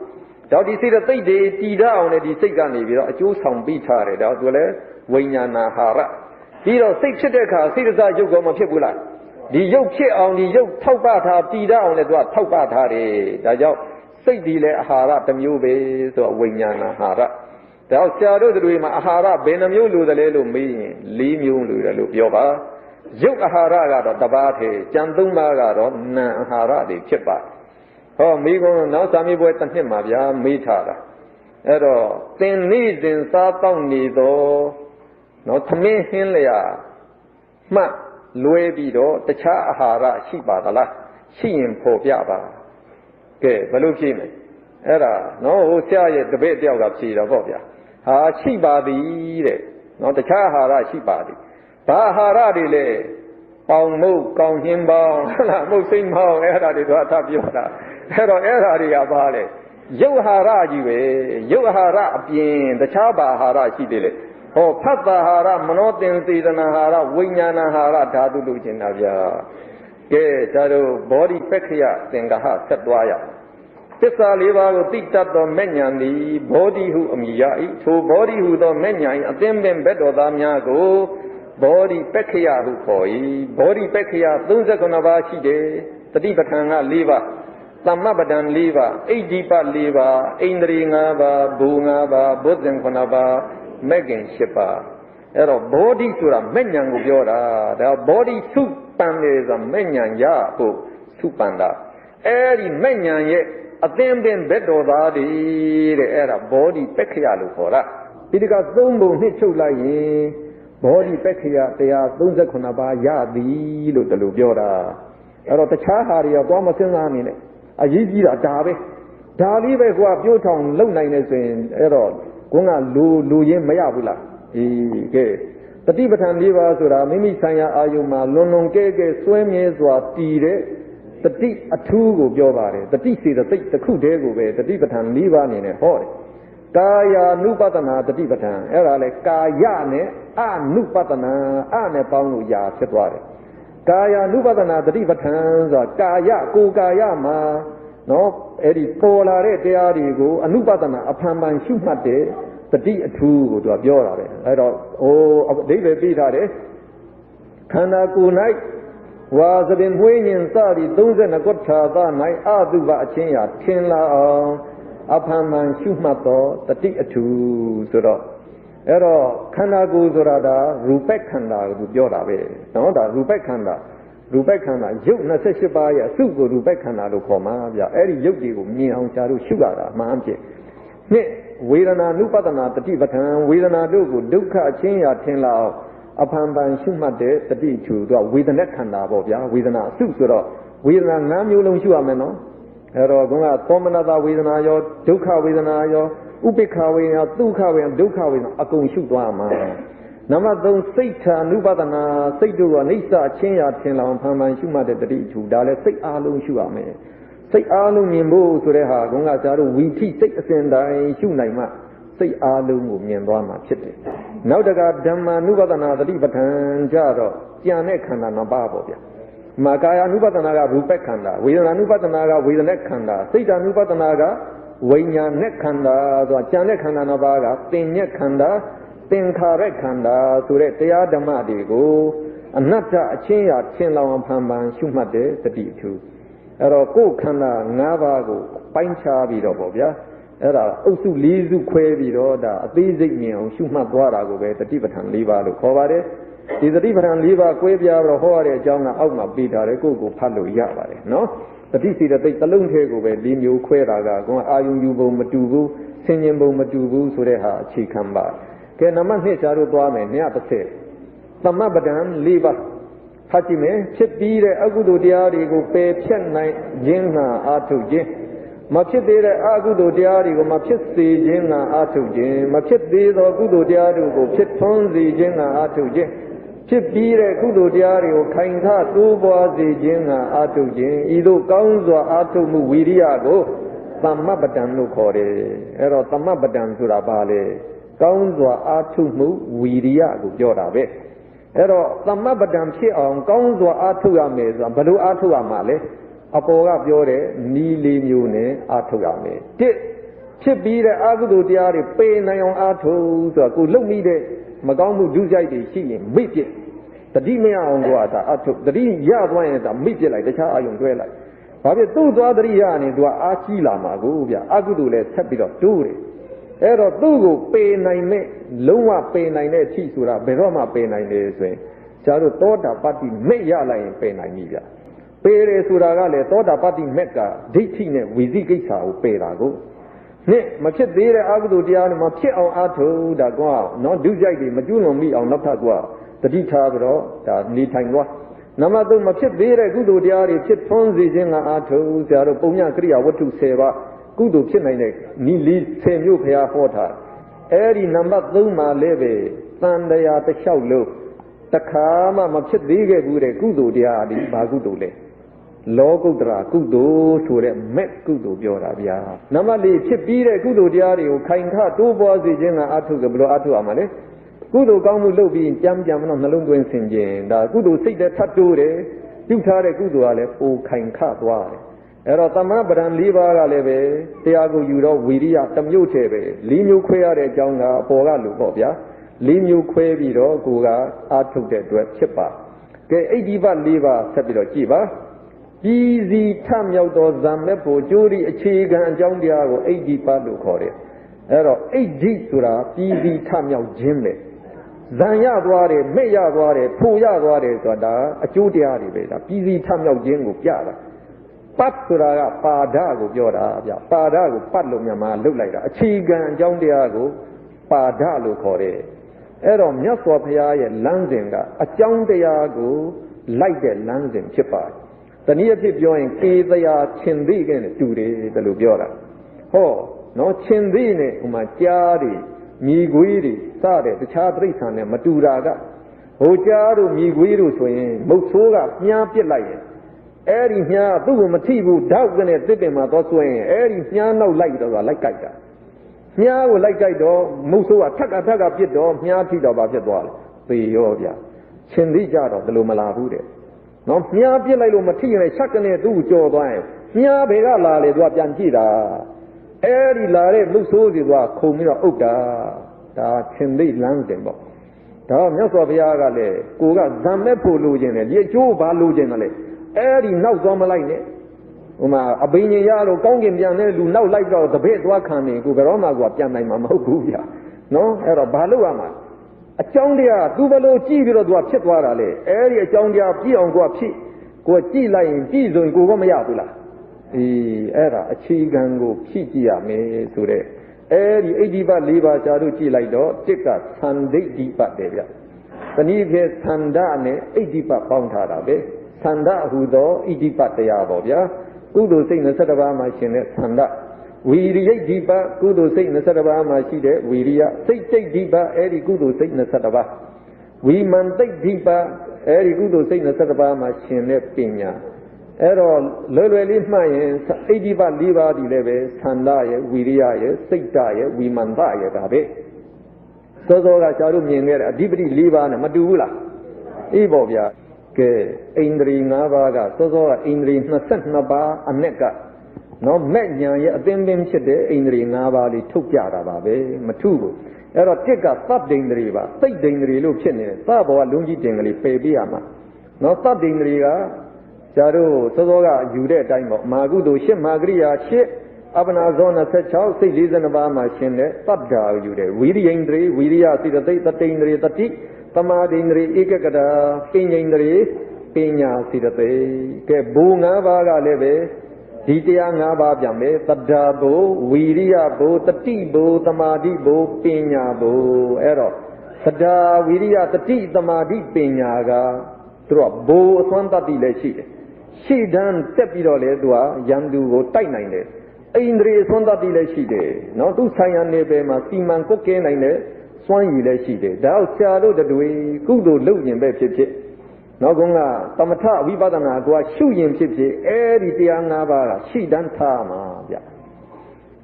Speaker 1: တော့ဒီစေတသိက်တွေတည်ရအောင်လေဒီစိတ်ကနေပြီးတော့အကျိုးဆောင်ပြီးထားတယ်တော့သူလည်းဝိညာဏဟာရပြီးတော့စိတ်ဖြစ်တဲ့အခါစိတ်စားရုပ်ကောမဖြစ်ဘူးလားဒီရုပ်ဖြစ်အောင်ဒီရုပ်ထောက်ပထားတည်ရအောင်လေသူကထောက်ပထားတယ်ဒါကြောင့်စိတ်ဒီလည်းအာဟာရတစ်မျိုးပဲဆိုတော့ဝိညာဏဟာရဒါဆရာတို့တွေမှာအာဟာရဘယ်နှမျိုးလိုသလဲလို့မေးရင်၄မျိုးလိုတယ်လို့ပြောပါရုပ်အာဟာရကတော့တစ်ပါးတည်းကြံ၃ပါးကတော့နာမ်အာဟာရတွေဖြစ်ပါဟောမိကုံနောက်စာမေးပွဲတစ်နှစ်မှာဗျာမေးထားတာအဲ့တော့သင်နေ့စဉ်စားတောက်နေတော့နော်သမင်းဟင်းလျာမှလွဲပြီးတော့တခြားအာဟာရရှိပါသလားရှိရင်ဖော်ပြပါကဲဘယ်လိုဖြေမလဲအဲ့ဒါနော်ဟိုဆရာရဲ့တပည့်တယောက်ကဖြေတော့ပေါ့ဗျာဟာရှိပါသည်တဲ့နော်တခြားအာဟာရရှိပါသည်ဘာအာဟာရတွေလဲပေါင်မုတ်ကောင်းဟင်းပေါင်းဟုတ်လားမုတ်စိမ့်ပေါင်းအဲ့ဒါတွေတော့အထပြောတာအဲ့တော့အဲ့ဒါတွေကဘာလဲရုပ်အာဟာရကြီးပဲရုပ်အာဟာရအပြင်တခြားဘာအာဟာရရှိသေးလဲဟောဖတ်တာအာဟာရမနောတင်စေတနာအာဟာရဝိညာဏအာဟာရဓာတုလို့ကျင်တာဗျာကဲဒါတို့ဘောဓိပက္ခယသင်္ဃဟဆက်သွားရသစ္စာ၄ပါးကိုသိတတ်သောမဲ့ညာသည်ဘောဓိဟုအမည်ရ၏ထိုဘောဓိဟုသောမဲ့ညာ၏အသင်းပင်ဘက်တော်သားများကိုဘောဓိပက္ခယဟုခေါ်၏ဘောဓိပက္ခယ39ပါးရှိတယ်တတိပဋ္ဌာန်က4ပါးသမ္မပဒံ4ပါးအိဋ္ဌိပ4ပါးဣန္ဒြေ5ပါးဘူ5ပါးဘုဇ္ဇင်9ပါးမဲ့ခင်10ပါးအဲ့တော့ဘောဓိဆိုတာမဲ့ညာကိုပြောတာဒါဘောဓိစုပန်လေဆိုမဲ့ညာရဖို့စုပန်တာအဲ့ဒီမဲ့ညာရဲ့အသင်းပင်ဘက်တော်သားတွေတဲ့အဲ့ဒါဘောဓိပက္ခယလို့ခေါ်တာဒီတက3ပုံနှစ်ချုပ်လိုက်ရင်ဘောဓိပက္ခယ139ပါးရသည်လို့ဒီလိုပြောတာအဲ့တော့တခြားဟာတွေတော့မစဉ်းစားနေနဲ့အရေးကြီးတာဒါပဲဒါလေးပဲကွာပြိုးထောင်လုံနိုင်နေဆိုရင်အဲ့တော့ကွန်းကလူရင်းမရဘူးလားအေးကဲတတိပဋ္ဌာန်၄ပါးဆိုတာမိမိဆိုင်ရာအာယုမှာလွန်လွန်ကဲကဲစွဲမြဲစွာတည်တဲ့တတိအထူးကိုပြောပါတယ်တတိစေတသိက်တစ်ခုတည်းကိုပဲတတိပဋ္ဌာန်၄ပါးအနေနဲ့ဟောတယ်ကာယာနုပဒနာတတိပဋ္ဌာန်အဲ့ဒါလေကာယနဲ့အနုပဒနာအနဲ့ပေါင်းလို့ယာဖြစ်သွားတယ်ကာယာနုပဒနာတတိပဋ္ဌာန်ဆိုတာကာယကိုကာယမှာနော်အဲ့ဒီပေါ်လာတဲ့တရားတွေကိုအနုပဒနာအဖန်ဖန်ရှုမှတ်တဲ့တတိအထူးကိုသူကပြောတာပဲအဲ့တော့ဟိုအဓိပ္ပာယ်ပြီးထားတယ်ခန္ဓာကိုယ်၌ဝါသပင်မွေးညင်စသည်32ကွဋ္ဌာသ၌အတုပအချင်းရာထင်လာအောင်အဖန်ဖန်ရှုမှတ်သောတတိအထူးဆိုတော့အဲ့တော့ခန္ဓာကိုယ်ဆိုတာဒါရူပခန္ဓာကိုပြောတာပဲနော်ဒါရူပခန္ဓာရုပ်28ပါးရဲ့အစုကိုရူပခန္ဓာလို့ခေါ်မှာဗျအဲ့ဒီရုပ်တွေကိုမြင်အောင်ရှားလို့ရှုရတာမှန်ဖြစ်နှစ်ဝေဒနာနုပဒနာတတိပဋ္ဌာန်ဝေဒနာတို့ကိုဒုက္ခအချင်းရာထင်လာအောင်အဖန်ဖန်ရှုမှတ်တဲ့တတိထူတော့ဝေဒနာခန္ဓာပေါ့ဗျာဝေဒနာအစုဆိုတော့ဝေဒနာ၅မျိုးလုံးရှုရမယ်နော်အဲ့တော့ခုနကသောမနတာဝေဒနာရောဒုက္ခဝေဒနာရောဥပိ္ပခဝေဒနာဒုက္ခဝေဒနာဒုက္ခဝေဒနာအကုန်ရှုသွားမှာနံပါတ်3စိတ်ထာနုပဒနာစိတ်တို့ကအနိစ္စအချင်းရာထင်လောင်ဖန်ဖန်ရှုမှတ်တဲ့တတိထူဒါလည်းစိတ်အားလုံးရှုရမယ်စိတ်အားလုံးမြင်ဖို့ဆိုတဲ့ဟာခုနကကျတော့ဝီထိစိတ်အစဉ်တိုင်းရှုနိုင်မှစိတ်အားလုံးကိုမြင်သွားမှာဖြစ်တယ်နောက်တကဓမ္မာနုပဒနာတတိပဋ္ဌာန်ကြတော့ကြံတဲ့ခန္ဓာ၅ပါးပေါ့ဗျာမာကာယ ानु ပဒနာကရူပခန္ဓာဝေဒနာ ानु ပဒနာကဝေဒနာခန္ဓာစိတ် ानु ပဒနာကဝိညာဉ်ခန္ဓာဆိုတာကြံတဲ့ခန္ဓာ၅ပါးကသင်ညက်ခန္ဓာသင်္ခါရခန္ဓာဆိုတဲ့တရားဓမ္မတွေကိုအနတ္တအချင်းရာထင်လောင်ဖန်ဖန်ရှုမှတ်တဲ့တတိအထူးအဲ့တော့ကိုယ်ခန္ဓာ၅ပါးကိုပိုင်းခြားပြီးတော့ပေါ့ဗျာအဲ့ဒါအုပ်စု၄စုခွဲပြီးတော့ဒါအသေးစိတ်မြင်အောင်ရှုမှတ်သွားတာကိုပဲတတိပဋ္ဌာန်၄ပါးလို့ခေါ်ပါတယ်ဒီတတိပဋ္ဌာန်၄ပါးကွဲပြားတော့ဟောရတဲ့အကြောင်းကအောက်မှာပေးထားတယ်ကိုယ့်ကိုဖတ်လို့ရပါတယ်နော်တတိစီတသိက်တစ်လုံးထဲကိုပဲ၄မျိုးခွဲတာကကိုယ်အာယုံယူပုံမတူဘူးဆင်ញင်ပုံမတူဘူးဆိုတဲ့ဟာအခြေခံပါကဲနံပါတ်2ရှားတို့သွားမယ်230သမပဒံ၄ပါးဖတ်ကြည့်မယ်ဖြစ်ပြီးတဲ့အကုသိုလ်တရားတွေကိုပယ်ဖြတ်နိုင်ခြင်းငှာအာထုတ်ခြင်းမဖြစ်သေးတဲ့အကုသိုလ်တရားတွေကိုမဖြစ်စေခြင်းငှာအာထုတ်ခြင်းမဖြစ်သေးသောကုသိုလ်တရားတွေကိုဖြစ်ထွန်းစေခြင်းငှာအာထုတ်ခြင်းဖြစ်ပြီးတဲ့ကုသိုလ်တရားတွေကိုခိုင်ခါတိုးပွားစေခြင်းငှာအာထုတ်ခြင်းဤသို့ကောင်းစွာအာထုတ်မှုဝိရိယကိုသမ္မပဒံလို့ခေါ်တယ်အဲ့တော့သမ္မပဒံဆိုတာဘာလဲ ကောင်းစွာအားထုတ်မှုဝီရိယကိုပြောတာပဲအဲ့တော့သမပဒံဖြစ်အောင်ကောင်းစွာအားထုတ်ရမယ်ဆိုတာဘယ်လိုအားထုတ်ရမှာလဲအပေါ်ကပြောတဲ့နီးလေးမျိုးနဲ့အားထုတ်ရမယ်တစ်ဖြစ်ပြီးတဲ့အကုသိုလ်တရားတွေပေနိုင်အောင်အားထုတ်ဆိုတာကိုလုံမိတဲ့မကောင်းမှုဒုစရိုက်တွေရှိရင်မိပြစ်တတိမရအောင်ကဒါအားထုတ်တတိရသွားရင်ဒါမိပြစ်လိုက်တခြားအာယုံတွဲလိုက်ဘာဖြစ်သူ့သွားတတိယအနေသူကအားကြီးလာမှာကိုဗျအကုသိုလ်လည်းဆက်ပြီးတော့တိုးတယ်အဲ့တော့သူ့ကိုပေနိုင်မဲ့လုံးဝပေနိုင်တဲ့အထိဆိုတာဘယ်တော့မှပေနိုင်တယ်ဆိုရင်ကျားတို့သောတာပတ္တိမဲ့ရလိုက်ရင်ပေနိုင်ပြီဗျပေတယ်ဆိုတာကလည်းသောတာပတ္တိမဲ့ကဒိဋ္ဌိနဲ့ဝီသိကိစ္စကိုပေတာကိုနှစ်မဖြစ်သေးတဲ့အကုသိုလ်တရားတွေမှာဖြစ်အောင်အားထုတ်တာကွာနော်ဒုစရိုက်တွေမကျွလွန်မိအောင်နောက်ထပ်ကွာတတိထားပြီးတော့ဒါနေထိုင်သွားနံပါတ်3မဖြစ်သေးတဲ့ကုသိုလ်တရားတွေဖြစ်ထွန်းစေခြင်းကအားထုတ်ဆရာတို့ပုံညကရိယာဝတ္ထု10ပါးကုသိုလ်ဖြစ်နိုင်တဲ့နီလီ10မျိုးဘုရားဟောထားအဲ့ဒီနံပါတ်3မှာလည်းပဲတန်တရားတစ်လျှောက်လုံးတခါမှမဖြစ်သေးခဲ့ဘူးတဲ့ကုသိုလ်တရားဒီဘာကုသိုလ်လဲလောကုတ္တရာကုသိုလ်ဆိုတဲ့မဲ့ကုသိုလ်ပြောတာဗျာနံပါတ်4ဖြစ်ပြီးတဲ့ကုသိုလ်တရားတွေကိုခိုင်ခတိုးပွားစေခြင်းကအထုကဘယ်လိုအထုရမှာလဲကုသိုလ်ကောင်းမှုလုပ်ပြီးကြမ်းကြမ်းမတော့နှလုံးသွင်းဆင်ခြင်းဒါကုသိုလ်စိတ်တဲ့ထပ်တိုးတယ်ပြုထားတဲ့ကုသိုလ်ကလည်းပိုခိုင်ခသွားတယ်အဲ့တော့သမပဒံ၄ပါးကလည်းပဲတရားကိုယူတော့ဝီရိယတစ်မျိုးတည်းပဲ၄မျိုးခွဲရတဲ့အကြောင်းကအပေါ်ကလူပေါ့ဗျာ၄မျိုးခွဲပြီးတော့ကိုကအာထုတ်တဲ့အတွက်ဖြစ်ပါကဲအိဋ္ဌိပတ်၄ပါးဆက်ပြီးတော့ကြည်ပါပြည်စီထမြောက်သောဇံမဲ့ဖို့ကျိုးဒီအခြေခံအကြောင်းတရားကိုအိဋ္ဌိပတ်လို့ခေါ်တယ်အဲ့တော့အိဋ္ဌိဆိုတာပြည်စီထမြောက်ခြင်းပဲဇံရသွားတယ်မဲ့ရသွားတယ်ဖို့ရသွားတယ်ဆိုတာအကျိုးတရားတွေပဲဒါပြည်စီထမြောက်ခြင်းကိုပြတာပတ်ဆိုတာကပါဒကိုပြောတာဗျပါဒကိုပတ်လို့မြန်မာလုတ်လိုက်တာအခြေခံအကြောင်းတရားကိုပါဒလို့ခေါ်တယ်အဲ့တော့မြတ်စွာဘုရားရဲ့လမ်းစဉ်ကအကြောင်းတရားကိုလိုက်တဲ့လမ်းစဉ်ဖြစ်ပါတယ်တနည်းအားဖြင့်ပြောရင်ကေသယာရှင်သိကနဲ့တူတယ်ဘယ်လိုပြောတာဟောနော်ရှင်သိနဲ့ဟိုမှာကြားတွေမြေခွေးတွေစတဲ့တခြားတိရစ္ဆာန်နဲ့မတူတာကဟိုကြားတို့မြေခွေးတို့ဆိုရင်မုတ်ဆိုးကမြားပစ်လိုက်ရင်အဲ့ဒီမြားသူ့ကိုမထိဘူးဓောက်ကနဲ့တစ်ပင်မှာသွားဆွဲရင်အဲ့ဒီမြားနောက်လိုက်တော့လိုက်ကြိုက်တာမြားကိုလိုက်ကြိုက်တော့မုတ်ဆိုးကထက်ကပြစ်တော့မြားထိတော့ဘာဖြစ်သွားလဲသေရောဗျရှင်သိကြတော့ဘယ်လိုမလာဘူးတဲ့နော်မြားပြစ်လိုက်လို့မထိရင်ချက်ကနေသူ့ကိုကြော်သွားရင်မြားဘယ်ကလာလေသူကပြန်ကြည့်တာအဲ့ဒီလာတဲ့မုတ်ဆိုးစီကခုံပြီးတော့အုပ်တာဒါရှင်သိလမ်းတင်ပေါ့ဒါမြတ်စွာဘုရားကလည်းကိုကဇံမဲ့ဖို့လိုချင်တယ်ဒီအကျိုးဘာလိုချင်တယ်လဲအဲ့ဒီနောက်သွားမလိုက်နဲ့ဟိုမှာအဘိညာဉ်ရလို့ကောင်းကင်ပြန်တဲ့လူနောက်လိုက်တော့တပည့်သွားခံနေကိုဘယ်တော့မှကိုပြန်နိုင်မှာမဟုတ်ဘူးဗျာနော်အဲ့တော့ဘာလို့ရမှာအကြောင်းတရားသူဘလို့ကြည့်ပြီးတော့သူကဖြစ်သွားတာလေအဲ့ဒီအကြောင်းတရားပြည့်အောင်ကိုကဖြစ်ကိုကြည့်လိုက်ရင်ကြည့်ဆိုရင်ကိုကမရဘူးလားအေးအဲ့ဒါအခြေခံကိုဖြည့်ကြည့်ရမယ်ဆိုတဲ့အဲ့ဒီအိဋ္ဌိပတ်၄ပါးရှားတို့ကြည့်လိုက်တော့တစ်ကသံဒိဋ္ဌိပတ်တယ်ဗျတနည်းဖြင့်သန္ဓနဲ့အိဋ္ဌိပတ်ပေါင်းထားတာပဲသန္ဓဟူသောဣတိပတရားပေါ့ဗျာကုသိုလ်စိတ်21ပါးမှာရှင်တဲ့သန္ဓဝီရိယိဋ္ဌိပကုသိုလ်စိတ်21ပါးမှာရှိတဲ့ဝီရိယစိတ်တိဋ္ဌိပအဲ့ဒီကုသိုလ်စိတ်21ပါးဝီမန်တိဋ္ဌိပအဲ့ဒီကုသိုလ်စိတ်21ပါးမှာရှင်တဲ့ပညာအဲ့တော့လွယ်လွယ်လေးမှတ်ရင်ဣဋ္ဌိပ၄ပါးဒီလည်းပဲသန္ဓရဲ့ဝီရိယရဲ့စိတ်တရဲ့ဝီမန္တရဲ့ဒါပဲစောစောကရှားတို့မြင်ခဲ့တဲ့အဓိပတိ၄ပါးနဲ့မတူဘူးလားအေးပေါ့ဗျာကဲအိန္ဒြေ၅ပါးကစောစောကအိန္ဒြေ22ပါးအ내ကနော်မဲ့ညာရဲ့အသင်းပင်ဖြစ်တဲ့အိန္ဒြေ၅ပါးလေးထုတ်ပြတာပါပဲမထုဘူးအဲ့တော့တစ်ကသတ္တိန္ဒြေပါသိတ်ဒိန္ဒြေလို့ဖြစ်နေတယ်သဘောကလုံးကြီးတင်ကလေးပယ်ပြရမှာနော်သတ္တိန္ဒြေကကျတို့စောစောကယူတဲ့အတိုင်းပေါ့မာကုသိုလ်8မာကရိယာ8အပနာဇော26စိတ်42ပါးမှာရှင်တဲ့သတ္တာကိုယူတယ်ဝိရိယန္ဒြေဝိရိယစိတသိက်တတိန္ဒြေတတိသမာဓိန္ဒြေဧကကတာပညာန္ဒြေပညာစိတသိက်ကဲဘူ၅ပါးကလည်းပဲဒီတရား၅ပါးပြန်ပဲတတ္တာဘူဝီရိယဘူတတိဘူသမာဓိဘူပညာဘူအဲ့တော့တတ္တာဝီရိယတတိသမာဓိပညာကသူကဘူအသွမ်းတတ္တိလည်းရှိတယ်ရှေ့တန်းတက်ပြီးတော့လေသူကရန်သူကိုတိုက်နိုင်တယ်အိန္ဒြေသွမ်းတတ္တိလည်းရှိတယ်နော်သူဆိုင်ရာနေပယ်မှာစီမံကုတ်ကဲနိုင်တယ်စွမ်းရည်လည်းရှိတယ်ဒါအောင်ဆရာတို့တွေကုသိုလ်လုပ်ရင်ပဲဖြစ်ဖြစ်နောက်ကုန်းကသမထဝိပဿနာကရှုရင်ဖြစ်ဖြစ်အဲ့ဒီတရား၅ပါးကရှိတန်းထားမှာဗျ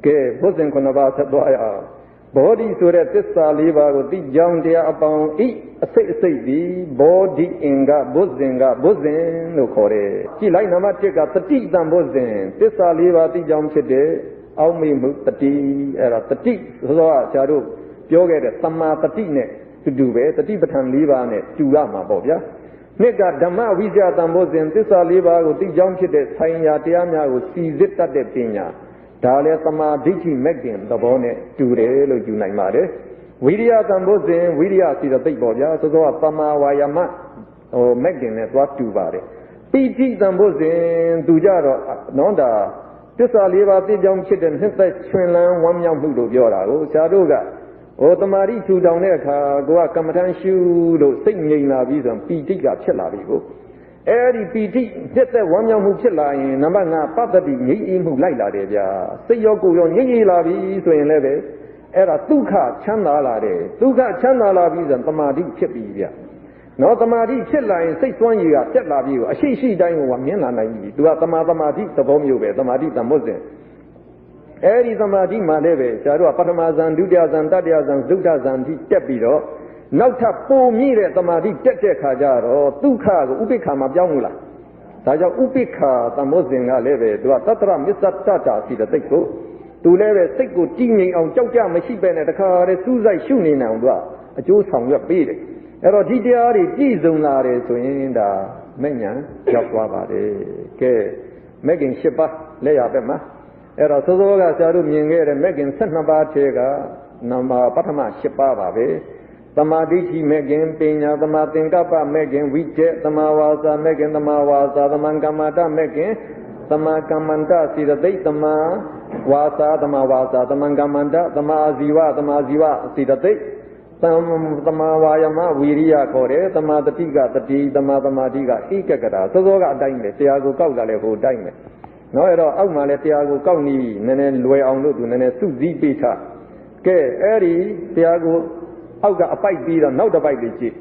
Speaker 1: ကဲဘုဇင်9ပါးဆက်သွားရအောင် ဘောဓိဆိုတဲ့သစ္စာ၄ပါးကိုသိကြောင်းတရားအပေါင်းဤအစိတ်အစိတ်ဒီဘောဓိအင်္ဂဘုဇင်လို့ခေါ်တယ်ကြည့်လိုက်နံပါတ်1ကတတိတံဘုဇင်သစ္စာ၄ပါးသိကြောင်းဖြစ်တဲ့အောက်မေ့မှုတတိအဲ့ဒါတတိဆိုတော့ဆရာတို့ပြောခဲ့တဲ့သမာတတိနဲ့တူပဲတတိပဋ္ဌာန်၄ပါးနဲ့တူရမှာပေါ့ဗျာနှစ်ကဓမ္မဝိဇ္ဇာတံဘုဇင်သစ္စာ၄ပါးကိုသိကြောင်းဖြစ်တဲ့ဆိုင်ရာတရားများကိုစီစစ်တတ်တဲ့ပညာဒါလည်းသမာဓိဋ္ဌိမဲ့ခင်သဘောနဲ့တူတယ်လို့ယူနိုင်ပါတယ်ဝိရိယတံဘုဇင်ဝိရိယစီတဲ့သိပေါ့ဗျာဆိုတော့သမာဝါယမမဲ့ခင်နဲ့သွားတူပါတယ်ပိဋိတံဘုဇင်သူကြတော့နော်ဒါသစ္စာ၄ပါးသိကြောင်းဖြစ်တဲ့နှစ်သက်ချွင်လန်းဝမ်းမြောက်မှုလို့ပြောတာကိုဆရာတို့ကသမာဓိထူထောင်တဲ့အခါကိုကကမ္မထမ်းရှုလို့စိတ်ငြိမ်လာပြီးဆိုရင်ပိဋိကဖြစ်လာပြီကိုအဲဒီပိဋိနှစ်သက်ဝမ်းမြောက်မှုဖြစ်လာရင်နံပါတ်5ပတ္တတိငြိမ်အေးမှုလိုက်လာတယ်ဗျာစိတ်ရောကိုယ်ရောငြိမ်အေးလာပြီဆိုရင်လည်းပဲအဲ့ဒါဒုက္ခချမ်းသာလာတယ်ဒုက္ခချမ်းသာလာပြီဆိုရင်သမာဓိဖြစ်ပြီဗျာနော်သမာဓိဖြစ်လာရင်စိတ်သွမ်းရည်ကပြတ်လာပြီကိုအရှိရှိတိုင်းကိုမြင်လာနိုင်ပြီသူကသမာဓိသဘောမျိုးပဲသမာဓိတမွတ်စဉ်အဲဒီသမာဓိမှလည်းပဲဆရာတို့ကပထမဇန်ဒုတိယဇန်တတိယဇန်သုဒ္ဓဇန်ထိတက်ပြီးတော့နောက်ထပ်ပုံမြင့်တဲ့သမာဓိတက်တဲ့ခါကျတော့ဒုက္ခကိုဥပိ္ပခာမှာပြောင်းလို့လားဒါကြောင့်ဥပိ္ပခာသမုဇ္ဇင်ကလည်းပဲသူကတတ္တရမစ္ဆတတာစီတဲ့စိတ်ကိုသူလည်းပဲစိတ်ကိုတည်ငြိမ်အောင်ကြောက်ကြမရှိပဲနဲ့တခါတည်းစူးစိုက်ရှုနေနိုင်အောင်သူကအကျိုးဆောင်ရွက်ပေးတယ်အဲ့တော့ဒီတရားတွေပြည့်စုံလာတယ်ဆိုရင်ဒါမဲ့ညာရောက်သွားပါတယ်ကဲမဲ့ခင်၈ပါးလက်ရပဲမှာအဲ့တော့စောစောကဆရာတို့မြင်ခဲ့တဲ့မဲ့ခင်12ပါးထဲကနံပါတ်ပထမ8ပါးပါပဲသမာဓိရှိမဲ့ခင်ပညာသမာသင်္ကပ္ပမဲ့ခင်ဝိကျက်သမာဝါစာမဲ့ခင်သမာဝါစာသမံကမ္မတမဲ့ခင်သမာကမ္မန္တစေတသိက်သမာဝါစာသမဝါစာသမံကမ္မန္တသမာဇီဝစေတသိက်သမာဝါယမဝီရိယခေါ်တယ်သမာတတိကတတိသမာသမာဓိကဧကကတာစောစောကအတိုင်းပဲတရားကိုကောက်လာလဲဟိုတိုင်းပဲနော်အဲ့တော့အောက်မှာလဲတရားကိုကောက်နေနည်းနည်းလွယ်အောင်လို့သူနည်းနည်းစုစည်းပေးထားကဲအဲ့ဒီတရားကိုအောက်ကအပိုက်ပြီးတော့နောက်တစ်ပိုက်လေးကြည့်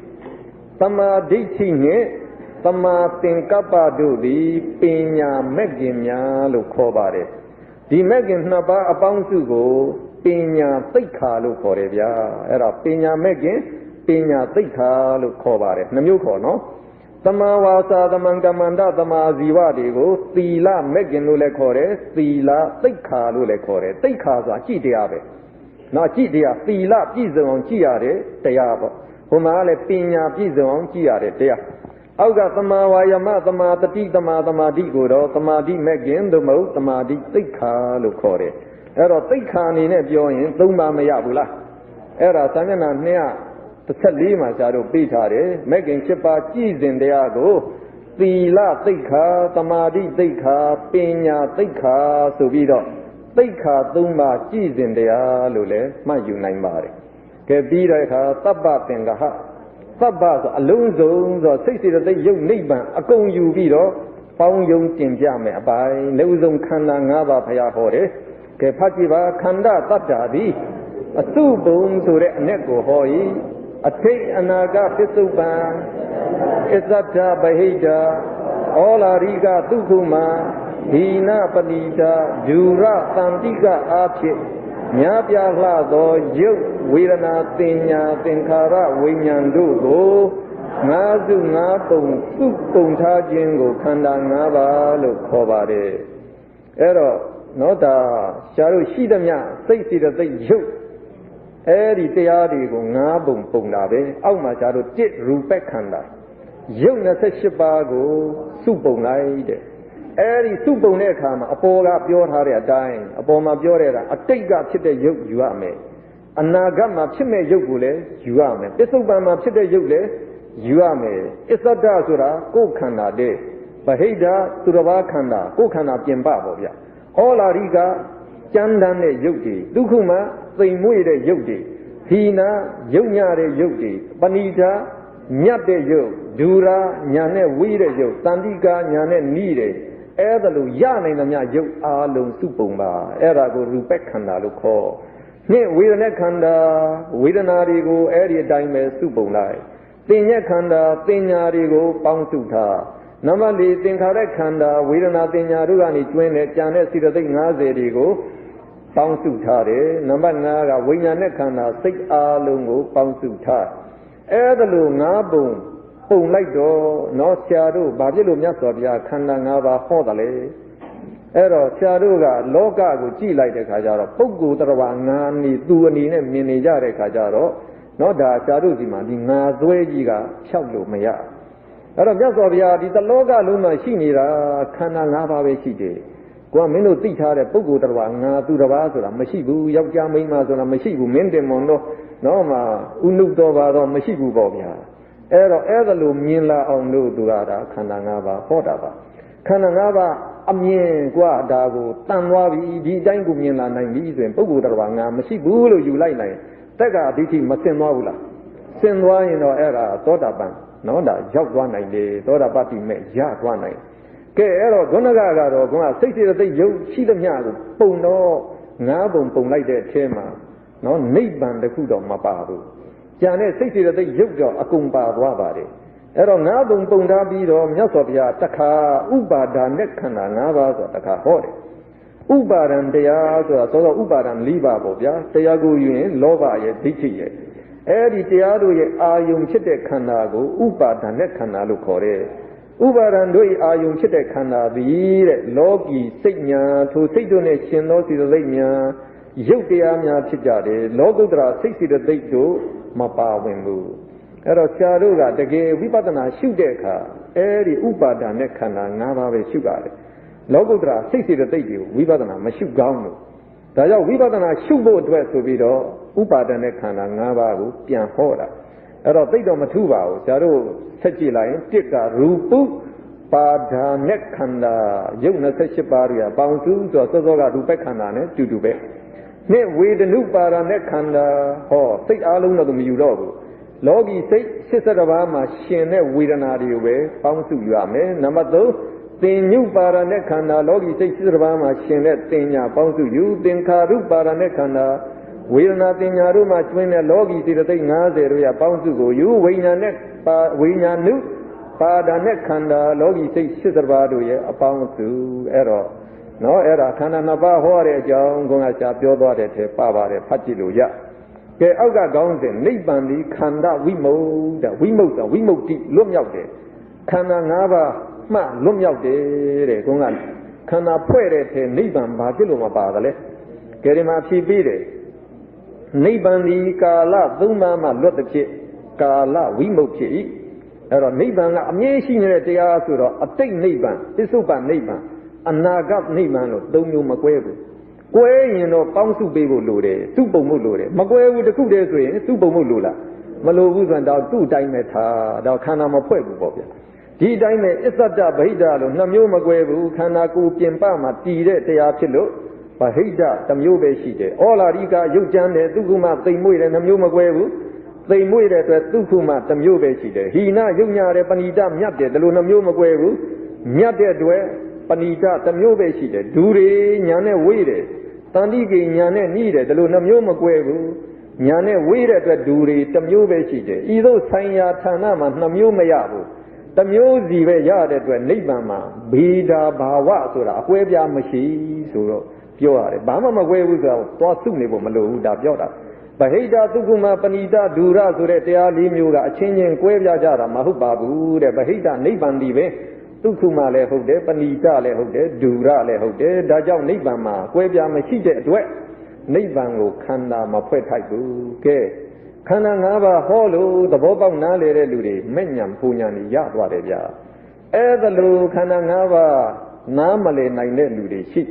Speaker 1: သမာဓိဋ္ဌိနဲ့သမာသင်္ကပ္ပတို့သည်ပညာမဲ့ခင်များလို့ခေါ်ပါတယ်ဒီမဲ့ခင်နှစ်ပါးအပေါင်းစုကိုပညာသိက္ခာလို့ခေါ်တယ်ဗျာအဲ့ဒါပညာမဲ့ခင်ပညာသိက္ခာလို့ခေါ်ပါတယ်နှမျိုးခေါ်နော်သမာဝါစာသမံကမ္မန္တသမာဇီဝတွေကိုသီလမဲ့ခင်လို့လည်းခေါ်တယ်သီလသိက္ခာလို့လည်းခေါ်တယ်သိက္ခာဆိုတာကြည်တရားပဲနော်ကြည်တရားသီလပြည့်စုံအောင်ကြည်ရတယ်တရားပေါ့ဟိုမှာလည်းပညာပြည့်စုံအောင်ကြည်ရတယ်တရားအောက်ကသမာဝါယမသမာတတိသမာသမာဓိကိုတော့သမာဓိမဲ့ခင်သို့မဟုတ်သမာဓိသိက္ခာလို့ခေါ်တယ်အဲ့တော့သိက္ခာအနေနဲ့ပြောရင်၃ပါးမရဘူးလားအဲ့ဒါစာမျက်နှာ214မှာဆရာတို့ပြထားတယ်မဲ့ခင်7ပါးကြည်စဉ်တရားကိုသီလသိက္ခာသမာဓိသိက္ခာပညာသိက္ခာဆိုပြီးတော့သိက္ခာ၃ပါးကြည်စဉ်တရားလို့လည်းမှတ်ယူနိုင်ပါတယ်ကဲပြီးတဲ့အခါသဗ္ဗသင်္ဃဟသဗ္ဗဆိုအလုံးစုံဆိုစိတ်စေတသိက်ယုတ်နိဗ္ဗာန်အကုန်ယူပြီးတော့ပေါင်းယုံတင်ပြမယ်အပိုင်းလက်ဥဆုံးခန္ဓာ၅ပါးဘုရားဟောတယ်ကဲဖတ်ကြည့်ပါခန္ဓာတတ္တာသည်အစုပုံဆိုတဲ့အ내ကိုဟော၏အထိတ်အနာကပစ္စုပန်အစ္ဆဒဗဟိတဩလာရိကသုခုမဟိနပဏိတာဒူရတန္တိကအာဖြစ်များပြားလှသောယုတ်ဝေဒနာသင်ညာသင်္ခါရဝိညာဉ်တို့ကိုငါးစုငါးပုံစုပုံထားခြင်းကိုခန္ဓာ၅ပါးလို့ခေါ်ပါတယ်အဲ့တော့နော်ဒါရှားတို့ရှိသမျှစိတ်စေတသိက်ယုတ်အဲ့ဒီတရားတွေကို၅ပုံပုံတာပဲအောက်မှာရှားတို့จิตရူပခန္ဓာယုတ်28ပါးကိုစုပုံလိုက်တဲ့အဲ့ဒီစုပုံတဲ့အခါမှာအပေါ်ကပြောထားတဲ့အတိုင်းအပေါ်မှာပြောတဲ့ကအတိတ်ကဖြစ်တဲ့ယုတ်ယူရမယ်အနာဂတ်မှာဖြစ်မဲ့ယုတ်ကိုလည်းယူရမယ်ပစ္စုပန်မှာဖြစ်တဲ့ယုတ်လည်းယူရမယ်အစ္ဆဒဆိုတာကိုယ်ခန္ဓာတဲ့ဗဟိတသူတစ်ပါးခန္ဓာကိုယ်ခန္ဓာပြင်ပပေါ့ဗျဩလာရိကကြမ်းတမ်းတဲ့ယုတ်တွေဒုက္ခမသိမ်မွေ့တဲ့ယုတ်တွေဟိနာယုတ်ညတဲ့ယုတ်တွေပဏိတာညတ်တဲ့ယုတ်ဒူရာညာနဲ့ဝေးတဲ့ယုတ်တန္တိကာညာနဲ့နီးတယ်အဲ့ဒါလို့ရနိုင်သမျှယုတ်အားလုံးစုပုံပါအဲ့ဒါကိုရူပခန္ဓာလို့ခေါ်နှစ်ဝေဒနာခန္ဓာဝေဒနာတွေကိုအဲ့ဒီအတိုင်းပဲစုပုံလိုက်သင်ညက်ခန္ဓာသင်ညာတွေကိုပေါင်းစုထားနံပါတ်4သင်္ခါရခန္ဓာဝေဒနာသင်ညာတို့ကနေကျွင်းတဲ့ကြံတဲ့စေတသိက်50တွေကို ပေါင်းစုထားတယ်နံပါတ်5ကဝိညာဉ်နဲ့ခန္ဓာစိတ်အားလုံးကိုပေါင်းစုထားအဲ့ဒါလို့5ပုံပုံလိုက်တော့နော်ဆရာတို့ဘာဖြစ်လို့မြတ်စွာဘုရားခန္ဓာ5ပါးဟောတယ်လေအဲ့တော့ဆရာတို့ကလောကကိုကြည့်လိုက်တဲ့ခါကျတော့ပုဂ္ဂိုလ်တရားငါနေသူအနေနဲ့မြင်နေကြတဲ့ခါကျတော့နော်ဒါဆရာတို့စီမှာဒီငါသွဲကြီးကဖြောက်လို့မရအဲ့တော့မြတ်စွာဘုရားဒီတလောကလုံးမှာရှိနေတာခန္ဓာ5ပါးပဲရှိတယ်ကိုကမင်းတို့သိထားတဲ့ပုဂ္ဂိုလ်တရားငါသူတစ်ပါးဆိုတာမရှိဘူးယောက်ျားမိန်းမဆိုတာမရှိဘူးမင်းတင်မွန်တော့နော်မှာဥနုတော်ပါတော့မရှိဘူးပေါ့ဗျာအဲ့တော့အဲ့ဒါလိုမြင်လာအောင်လို့သူကဒါခန္ဓာ5ပါးဟောတာပါခန္ဓာ5ပါးအမြင်กว่าဒါကိုတန်သွားပြီဒီအတိုင်းကိုမြင်လာနိုင်ပြီဆိုရင်ပုဂ္ဂိုလ်တရားငါမရှိဘူးလို့ယူလိုက်နိုင်တက်ကအဋ္ဌိမစင်သွားဘူးလားစင်သွားရင်တော့အဲ့ဒါသောတာပန်နော်ဒါရောက်သွားနိုင်တယ်သောတာပတ္တိမဲ့ရသွားနိုင်ကဲအဲ့တော့ဒုနဂကတော့ကစိတ်စေတသိက်ရုပ်ရှိသမျှကိုပုံတော့5ပုံပုံလိုက်တဲ့အထဲမှာနော်နိဗ္ဗာန်တခုတော့မပါဘူးကျန်တဲ့စိတ်စေတသိက်ရုပ်တော့အကုန်ပါသွားပါတယ်အဲ့တော့5ပုံပုံထားပြီးတော့မြတ်စွာဘုရားတခါဥပါဒာနဲ့ခန္ဓာ5ပါးဆိုတခါဟောတယ်ဥပါဒံတရားဆိုတာသောသောဥပါဒံ4ပါးပေါ့ဗျာတရားကိုယူရင်လောဘရဲ့ဒိဋ္ဌိရဲ့အဲ့ဒီတရားတို့ရဲ့အာယုံဖြစ်တဲ့ခန္ဓာကိုဥပါဒံနဲ့ခန္ဓာလို့ခေါ်တယ်ဥပါဒံတို့၏အာယုံဖြစ်တဲ့ခန္ဓာသည်တဲ့လောကီစိတ်ညာထိုစိတ်တို့နဲ့ရှင်သောစေတသိက်ညာရုပ်တရားများဖြစ်ကြတယ်လောကုတ္တရာစိတ်စေတသိက်တို့မပါဝင်ဘူးအဲ့တော့ဆရာတို့ကတကယ်ဝိပဿနာရှုတဲ့အခါအဲ့ဒီဥပါဒာနဲ့ခန္ဓာ5ပါးပဲရှုရတယ်လောကုတ္တရာစိတ်စေတသိက်တွေကိုဝိပဿနာမရှုကောင်းလို့ဒါကြောင့်ဝိပဿနာရှုဖို့အတွက်ဆိုပြီးတော့ဥပါဒာနဲ့ခန္ဓာ5ပါးကိုပြန်ဟောတာအဲ့တော့သိတော့မထူပါဘူးဆရာတို့ဆက်ကြည့်လိုက်ရင်တစ်ကရူပုပါဒာနဲ့ခန္ဓာရုပ်28ပါးတွေကပေါင်းစုဆိုတော့စောစောကရူပခန္ဓာနဲ့တူတူပဲနဲ့ဝေဒနုပါဒာနဲ့ခန္ဓာဟောစိတ်အားလုံးတော့မယူတော့ဘူးလောကီစိတ်82ပါးမှာရှင်တဲ့ဝေဒနာတွေကိုပဲပေါင်းစုယူရမယ်နံပါတ်3သင်ညုပါရနဲ့ခန္ဓာလောကီစိတ်82ပါးမှာရှင်တဲ့သင်ညာပေါင်းစုယူသင်္ခါရုပါရနဲ့ခန္ဓာဝေဒနာသင်ညာတို့မှာကျွင်းတဲ့လောကီစိတ်သိက်90တို့ရပေါင်းစုကိုယူဝိညာဉ်နဲ့ဝိညာဉ်နုပါဒနဲ့ခန္ဓာလောကီစိတ်82ပါးတို့ရဲ့အပေါင်းစုအဲ့တော့နော်အဲ့ဒါခန္ဓာ2ပါးဟောတဲ့အကြောင်းကိုငါရှာပြောသွားတဲ့ထဲပါပါတယ်ဖတ်ကြည့်လို့ရကဲအောက်ကကောင်းစဉ်နိဗ္ဗာန်ဒီခန္ဓာဝိမု dt ဝိမု dt ဝိမု dt လွတ်မြောက်တယ်ခန္ဓာ5ပါးမှလွတ်မြောက်တယ်တဲ့ကိုကခန္ဓာဖွဲ့တဲ့ထဲနိဗ္ဗာန်ဘာဖြစ်လို့မပါတယ်လဲကဲဒီမှာဖြေပေးတယ်နိဗ္ဗာန်ဒီကာလ3ပါးမှလွတ်တဲ့ဖြစ်ကာလဝိမု ဖြစ်၏အဲ့တော့နိဗ္ဗာန်ကအမြဲရှိနေတဲ့တရားဆိုတော့အတိတ်နိဗ္ဗာန်ပစ္စုပ္ပန်နိဗ္ဗာန်အနာဂတ်နိဗ္ဗာန်လို့3မျိုးမကွဲဘူးကွဲရင်တော့ပေါင်းစုပေးဖို့လိုတယ်စုပုံဖို့လိုတယ်မကွဲဘူးတစ်ခုတည်းဆိုရင်စုပုံဖို့လိုလားမလိုဘူးဆိုရင်တော့သူ့အတိုင်းပဲထားတော့ခန္ဓာမဖွဲ့ဘူးပေါ့ဗျာဒီအတိုင်းပဲအစ္ဆဒဗဟိတလို့2မျိုးမကွဲဘူးခန္ဓာကိုယ်ပြင်ပမှာတည်တဲ့တရားဖြစ်လို့ဗဟိတ1မျိုးပဲရှိတယ်ဩလာရိကရုပ်ကြမ်းတယ်ဒုက္ခမသိမ်မွေ့တယ်2မျိုးမကွဲဘူးသိမ်မွေ့တဲ့အတွက်ဒုက္ခမ1မျိုးပဲရှိတယ်ဟိနရုပ်ညာတယ်ပဏိတမြတ်တယ်ဒီလို2မျိုးမကွဲဘူးမြတ်တဲ့အတွက်ပဏိတ1မျိုးပဲရှိတယ်ဒူတွေညာနဲ့ဝေးတယ်တန်တိကိညာနဲ့နှီးတယ်ဒီလို2မျိုးမကွဲဘူးညာနဲ့ဝေးတဲ့အတွက်ဒူတွေ1မျိုးပဲရှိတယ်ဤသို့ဆိုင်ရာဌာနမှာ2မျိုးမရဘူး1မျိုးစီပဲရတဲ့အတွက်နိဗ္ဗာန်မှာဗေဒာဘာဝဆိုတာအကွဲပြားမရှိဆိုတော့ပြောရတယ်ဘာမှမကွဲဘူးဆိုတော့သွားစုနေဖို့မလိုဘူးဒါပြောတာဗဟိတသုကုမပဏိတဒူရဆိုတဲ့တရား4မျိုးကအချင်းချင်းကွဲပြားကြတာမဟုတ်ပါဘူးတဲ့ဗဟိတနိဗ္ဗာန်ဒီပဲဒုက္ခမှလည်းဟုတ်တယ်ပဏိတလည်းဟုတ်တယ်ဒူရလည်းဟုတ်တယ်ဒါကြောင့်နိဗ္ဗာန်မှာကွဲပြားမရှိတဲ့အတွက်နိဗ္ဗာန်ကိုခန္ဓာမဖွဲ့ထိုက်ဘူးကဲခန္ဓာ5ပါးဟောလို့သဘောပေါက်နားလည်တဲ့လူတွေမဲ့ညာပူညာနေရသွားတယ်ဗျာအဲ့ဒါလို့ခန္ဓာ5ပါးနားမလည်နိုင်တဲ့လူတွေရှိ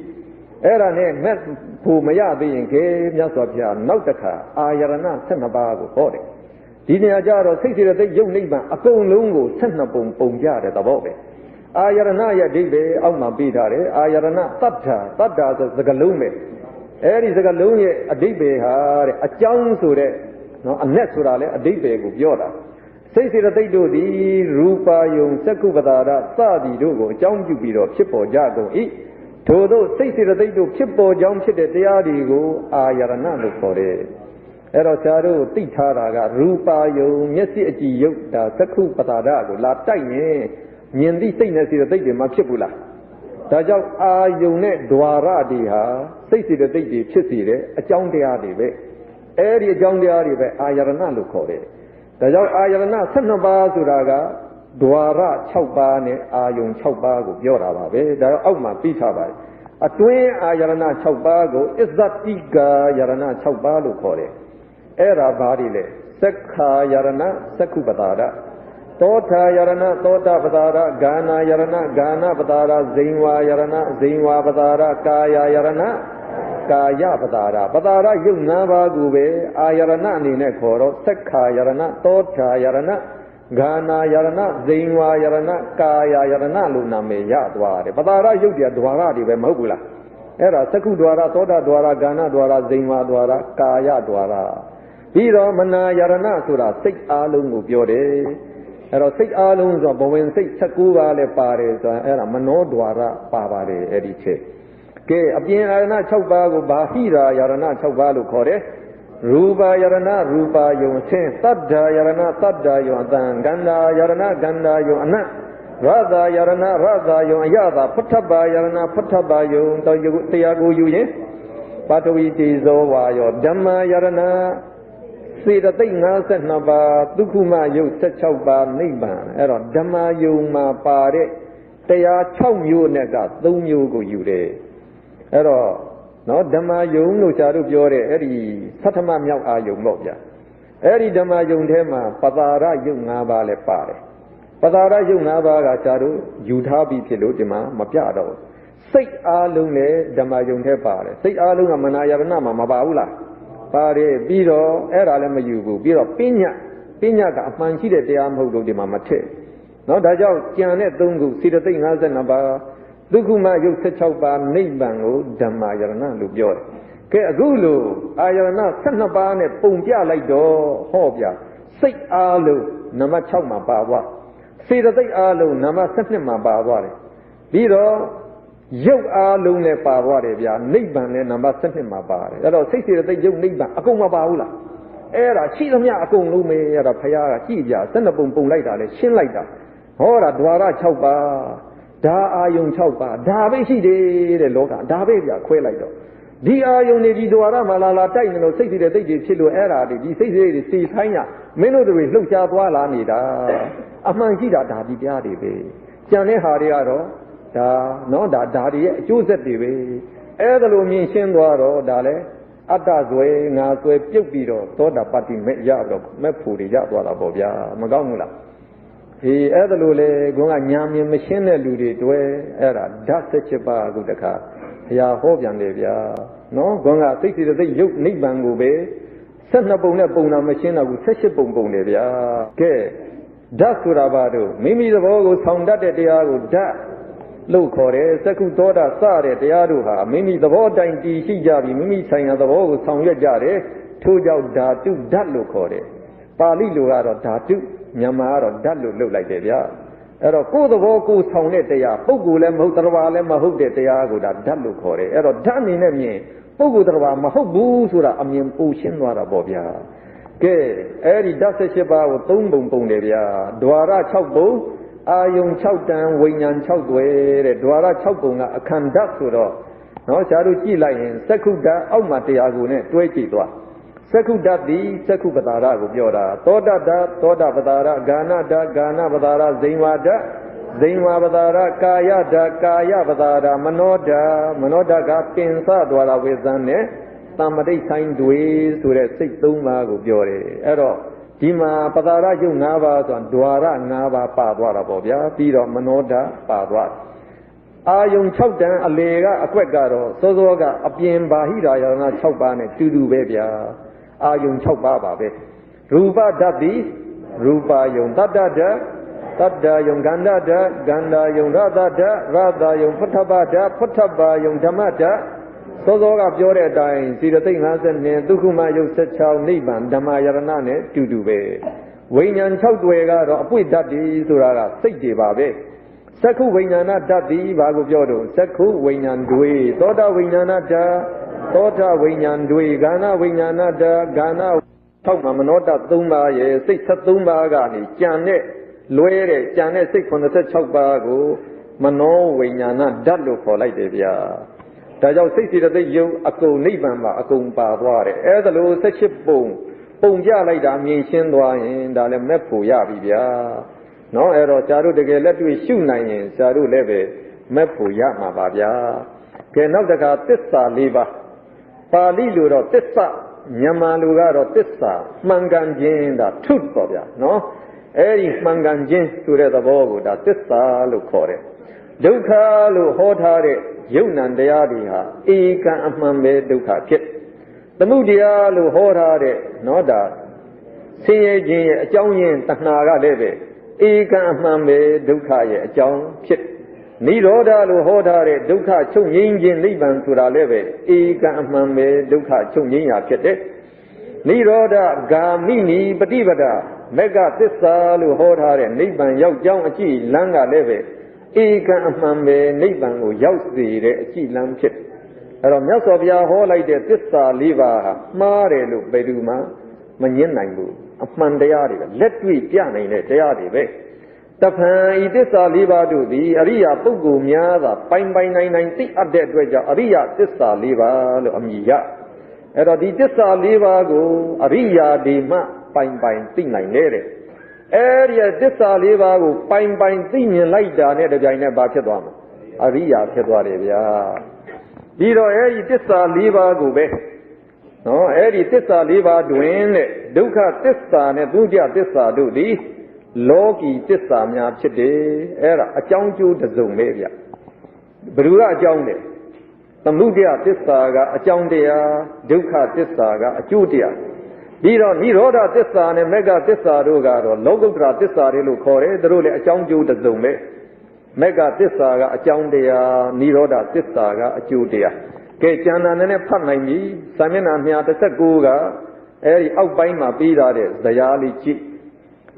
Speaker 1: အဲ့ဒါနဲ့မဲ့ဖို့မရသေးရင်ခေမြတ်စွာဘုရားနောက်တစ်ခါအာယရဏ12ပါးကိုဟောတယ်ဒီနေရာကျတော့စိတ်စေတသိက်ယုတ်နိဗ္ဗာန်အကုန်လုံးကို12ပုံပုံကြတဲ့သဘောပဲအာယရဏရဲ့အဓိပ္ပာယ်အောက်မှာပေးထားတယ်အာယရဏတတ္ထာဆိုစကားလုံးပဲအဲ့ဒီစကားလုံးရဲ့အဓိပ္ပာယ်ဟာတဲ့အကြောင်းဆိုတဲ့နော်အနဲ့ဆိုတာလဲအဓိပ္ပာယ်ကိုပြောတာစိတ်စေတသိက်တို့သည်ရူပါယုံစက္ကုပ္ပတာရစသည်တို့ကိုအကြောင်းပြုပြီးတော့ဖြစ်ပေါ်ကြကုန်၏ထို့သောစိတ်စေတသိက်တို့ဖြစ်ပေါ်ကြောင်းဖြစ်တဲ့တရားတွေကိုအာယရဏလို့ခေါ်တယ်အဲ့တော့ဆရာတို့သိထားတာကရူပါယုံမျက်စိအကြည့်ရုပ်ဒါစက္ခုပ္ပတာရကိုလာတိုက်ရင်မြင်သည့်စိတ်နဲ့စေတသိက်တွေမဖြစ်ဘူးလား
Speaker 2: ဒါကြောင့်အာယုံနဲ့ဒွါရတွေဟာစိတ်စေတသိက်တွေဖြစ်စေတဲ့အကြောင်းတရားတွေပဲအဲ့ဒီအကြောင်းတရားတွေပဲအာယရဏလို့ခေါ်တယ်ဒါကြောင့်အာယရဏ12ပါးဆိုတာကဒွါရ6ပါးနဲ့အာယုံ6ပါးကိုပြောတာပါပဲဒါတော့အောက်မှာပြီးထားပါတယ်အတွင်းအာယရဏ6ပါးကိုအစ္ဆတိကာယရဏ6ပါးလို့ခေါ်တယ်အဲ့ဒါဘာတွေလဲသက္ခာယရဏသက္ခုပတာရသောထာယရဏသောတာပတာရဂာနာယရဏဂာနာပတာရဇိန်ဝါယရဏဇိန်ဝါပတာရကာယယရဏကာယပတာရပတာရယုတ်၅ပါးကိုပဲအာယရဏအနေနဲ့ခေါ်တော့သက္ခာယရဏသောထာယရဏဂာနာယရဏဇိန်ဝါယရဏကာယယရဏလို့နာမည်ရသွားတယ်ပတာရယုတ်တရားဒွါရတွေပဲမဟုတ်ဘူးလားအဲ့ဒါသက္ခုဒွါရသောတာဒွါရဂာနာဒွါရဇိန်ဝါဒွါရကာယဒွါရပြီးတော့မနာယရဏဆိုတာစိတ်အားလုံးကိုပြောတယ်အဲ့တော့စိတ်အားလုံးဆိုဘဝင်စိတ်16ပါးလည်းပါတယ်ဆိုရင်အဲ့ဒါမနောဒွါရပါပါတယ်အဲ့ဒီချက်ကဲအပြင်အာရဏ6ပါးကိုဘာဟိရာယရဏ6ပါးလို့ခေါ်တယ်ရူပယရဏရူပယုံဆင်းသတ္တယရဏသတ္တယုံအတန်ဂန္ဓာယရဏဂန္ဓာယုံအနတ်ရသယရဏရသယုံအယတာဖုထပယရဏဖုထပယုံတရားကိုယူရင်ပါထဝီတေဇောဝါယောဓမ္မယရဏစေတသိက်52ပါးဒုက္ခမယုတ်16ပါးနိဗ္ဗာန်အဲ့တော့ဓမ္မယုံမှာပါတဲ့တရား6မျိုးနဲ့က3မျိုးကိုယူတယ်အဲ့တော့နော်ဓမ္မယုံလို့ဇာတို့ပြောတဲ့အဲ့ဒီသတ္တမမြောက်အာယုံပေါ့ဗျာအဲ့ဒီဓမ္မယုံထဲမှာပတာရယုံ5ပါးလည်းပါတယ်ပတာရယုံ5ပါးကဇာတို့ယူထားပြီးဖြစ်လို့ဒီမှာမပြတော့စိတ်အားလုံးလည်းဓမ္မယုံထဲပါတယ်စိတ်အားလုံးကမနာယရဏမှာမပါဘူးလားပါတယ်ပြီးတော့အဲ့ဒါလည်းမယူဘူးပြီးတော့ပညာကအမှန်ရှိတဲ့တရားမဟုတ်လို့ဒီမှာမထည့်နော်ဒါကြောင့်ကြံတဲ့3ခုစေတသိက်52ပါးဒုက္ခမယုတ်16ပါးနိဗ္ဗာန်ကိုဓမ္မယရဏလို့ပြောတယ်ကဲအခုလို့အာယရဏ12ပါးနဲ့ပုံပြလိုက်တော့ဟောဗျာစိတ်အားလုံးနံပါတ်6မှာပါသွားစေတသိက်အားလုံးနံပါတ်12မှာပါသွားတယ်ပြီးတော့ရုပ်အားလုံးနဲ့ပါသွားတယ်ဗျာနိဗ္ဗာန်လည်းနံပါတ်12မှာပါတယ်အဲ့တော့စိတ်စေတသိက်ရုပ်နိဗ္ဗာန်အကုန်မပါဘူးလားအဲ့ဒါရှိသမျှအကုန်လုံးပဲအဲ့ဒါဖရာကကြည့်ကြ12ပုံလိုက်တာလေရှင်းလိုက်တာဟောတာဒွါရ6ပါးဒါအာယုံ6ပါးဒါပဲရှိတယ်တဲ့လောကဒါပဲဗျာခွဲလိုက်တော့ဒီအာယုံနေဒီဒွါရမှာလာတိုက်နေလို့စိတ်စေတသိက်တွေဖြစ်လို့အဲ့ဒါဒီစိတ်စေတွေစီဆိုင်ရမင်းတို့တွေလှုပ်ရှားသွားလာနေတာအမှန်ရှိတာဒါဒီတရားတွေပဲကြံတဲ့ဟာတွေကတော့ဒါနော်ဒါတွေရဲ့အကျိုးဆက်တွေပဲအဲ့ဒါလိုမြင်ရှင်းသွားတော့ဒါလည်းအတ္တဆွဲငါဆွဲပြုတ်ပြီးတော့သောတာပတ္တိမဲ့ရတော့မဲ့ဖို့တွေရသွားတာပေါ့ဗျာမကောင်းဘူးလားဒီအဲ့ဒါလိုလေခွန်ကညာမြင်မရှင်းတဲ့လူတွေတွေ့အဲ့ဒါဓာတ်17ပါးအခုတခါဘုရားဟောပြန်တယ်ဗျာနော်ခွန်ကစိတ်စီစိတ်ရုပ်နိဗ္ဗာန်ကိုပဲ12ပုံနဲ့ပုံတာမရှင်းတော့ဘူး18ပုံတယ်ဗျာကဲဓာတ်ဆိုတာဘာတို့မိမိသဘောကိုဆောင်တတ်တဲ့တရားကိုဓာတ်လို့ခေါ်တယ်သက္ကုသောတာစတဲ့တရားတို့ဟာမိမိသဘောတိုင်တည်ရှိကြပြီးမိမိဆိုင်ရာသဘောကိုဆောင်ရွက်ကြတယ်ထို့ကြောင့်ဓာတုဓာတ်လို့ခေါ်တယ်ပါဠိလိုကတော့ဓာတုမြန်မာကတော့ဓာတ်လို့လုပ်လိုက်တယ်ဗျာအဲ့တော့ကိုယ်သဘောကိုယ်ဆောင်တဲ့တရားပုဂ္ဂိုလ်လည်းမဟုတ်တရားလည်းမဟုတ်တဲ့တရားကိုဒါဓာတ်လို့ခေါ်တယ်အဲ့တော့ဓာတ်အနေနဲ့မြင်ပုဂ္ဂိုလ်တရားမဟုတ်ဘူးဆိုတာအမြင်ပူရှင်းသွားတာပေါ့ဗျာကဲအဲ့ဒီဓာတ်18ပါးကို3ပုံတယ်ဗျာဒွါရ6ပုံအာယုံ6တန်ဝိညာဉ်6သွဲတဲ့ဒွါရ6ပုံကအခန္ဓာဆိုတော့နော်ဇာတို့ကြည့်လိုက်ရင်သက္ခုတ္တအောက်မှာတရားကိုနဲ့တွဲကြည့်သွားသက္ခုတ္တတိသက္ခုပတာရကိုပြောတာသောတတ္တသောတာပတာရဂာနတ္တဂာနပတာရဇိန်ဝါဒဇိန်ဝါပတာရကာယတ္တကာယပတာရမနောတ္တမနောတ္တကပင်စဒွါရဝေဇန်နဲ့တမ္မတိဆိုင်တွေဆိုတဲ့စိတ်3ပါးကိုပြောတယ်အဲ့တော့ဒီမှာပတာရယုတ်5ပါးဆိုတာဒွါရ5ပါးပါသွားတာပေါ့ဗျာပြီးတော့မနောဓာပါသွားအာယုံ6တန်အလေကအကွက်ကတော့စောစောကအပြင်ဘာဟိရာယရဏ6ပါးနဲ့တူတူပဲဗျာအာယုံ6ပါးပါပဲရူပဓာတ်တိရူပယုံတတ္တဓာတ်တတ္တယုံဂန္ဓာဓာတ်ဂန္ဓာယုံရသဓာတ်ရသယုံဖုထပဓာတ်ဖုထပယုံဓမ္မဓာတ်စောစောကပြောတဲ့အတိုင်းစေတသိက်52ဒုက္ခမယုတ်16နိဗ္ဗာန်ဓမ္မယရဏနဲ့တူတူပဲဝိညာဉ်6တွေကတော့အပွင့်ဓာတ်တွေဆိုတာကစိတ်တွေပါပဲသက္ခုဝိညာဏဓာတ်ဒီဘာကိုပြောတော့သက္ခုဝိညာဉ်တွေသောတာဝိညာဏဓာတ်သောတာဝိညာဉ်တွေဂာနဝိညာဏဓာတ်ဂာန6မှာမနောဓာတ်3ပါးရဲ့စိတ်73ပါးကနေကြံတဲ့လွဲတဲ့ကြံတဲ့စိတ်86ပါးကို မနောဝိညာဏဓာတ်လို့ခေါ်လိုက်တယ်ဗျာဒါကြောင့်စိတ်စေတသိက်ယုံအကုန်နိဗ္ဗာန်မှာအကုန်ပါသွားတယ်အဲ့ဒါလို့18ပုံပြလိုက်တာမြင်ရှင်းသွားရင်ဒါလည်းမဲ့ဖို့ရပြီဗျာနော်အဲ့တော့ဇာတို့တကယ်လက်တွေ့ရှုနိုင်ရင်ဇာတို့လည်းပဲမဲ့ဖို့ရမှာပါဗျာကဲနောက်တခါသစ္စာ၄ပါးပါဠိလိုတော့သစ္စာမြန်မာလိုကတော့သစ္စာမှန်ကန်ခြင်းဒါထုပေါ့ဗျာနော်အဲ့ဒီမှန်ကန်ခြင်းဆိုတဲ့သဘောကိုဒါသစ္စာလို့ခေါ်တယ်ဒုက္ခလို့ဟောထားတဲ့ယုံနံတရားတွေဟာဧကံအမှန်ပဲဒုက္ခဖြစ်သမုဒယလို့ဟောထားတဲ့နော်ဒါဆင်းရဲခြင်းရဲ့အကြောင်းရင်းတဏှာကလည်းပဲဧကံအမှန်ပဲဒုက္ခရဲ့အကြောင်းဖြစ်နိရောဓလို့ဟောထားတဲ့ဒုက္ခချုပ်ငြိမ်းခြင်းနိဗ္ဗာန်ဆိုတာလည်းပဲဧကံအမှန်ပဲဒုက္ခချုပ်ငြိမ်းရာဖြစ်တဲ့နိရောဓဂာမိနိပฏิပဒါမက္ကသစ္စာလို့ဟောထားတဲ့နိဗ္ဗာန်ရောက်ကြောင်းအကြည့်လမ်းကလည်းပဲဧကံအမှန်ပဲနိဗ္ဗာန်ကိုရောက်စေတဲ့အကြည့်လမ်းဖြစ်အဲ့တော့မြတ်စွာဘုရားဟောလိုက်တဲ့သစ္စာ၄ပါးဟာမှားတယ်လို့ဘယ်သူမှမငြင်းနိုင်ဘူးအမှန်တရားတွေပဲလက်တွေ့ပြနိုင်တဲ့တရားတွေပဲတဖန်ဤသစ္စာ၄ပါးတို့သည်အရိယာပုဂ္ဂိုလ်များသာပိုင်နိုင်သိအပ်တဲ့အတွက်ကြောင့်အရိယာသစ္စာ၄ပါးလို့အမည်ရအဲ့တော့ဒီသစ္စာ၄ပါးကိုအရိယာဒီမှပိုင်သိနိုင်တယ်တဲ့အဲ့ဒီသစ္စာ၄ပါးကိုပိုင်သိမြင်လိုက်တာနဲ့တပြိုင်နက်ဘာဖြစ်သွားမှာအရိယာဖြစ်သွားတယ်ဗျာပြီးတော့အဲ့ဒီသစ္စာ၄ပါးကိုပဲနော်အဲ့ဒီသစ္စာ၄ပါးတွင်တဲ့ဒုက္ခသစ္စာနဲ့ဒုတိယသစ္စာတို့သည်လောကီသစ္စာများဖြစ်တယ်အဲ့ဒါအကြောင်းကျိုးတစ်စုံပဲဗျဘယ်သူကအကြောင်းလဲသမုဒယသစ္စာကအကြောင်းတရားဒုက္ခသစ္စာကအကျိုးတရားပြီးတော့နိရောဓသစ္စာနဲ့မဂ္ဂသစ္စာတို့ကတော့လောကုတ္တရာသစ္စာတွေလို့ခေါ်တယ်သူတို့လည်းအကြောင်းကျိုးတစ်စုံပဲမဂ္ဂသစ္စာကအကြောင်းတရားနိရောဓသစ္စာကအကျိုးတရားကဲကျမ်းစာနဲ့ဖတ်နိုင်ပြီစာမျက်နှာ119ကအဲဒီအောက်ပိုင်းမှာပြီးထားတဲ့ဇယားလေးကြည့်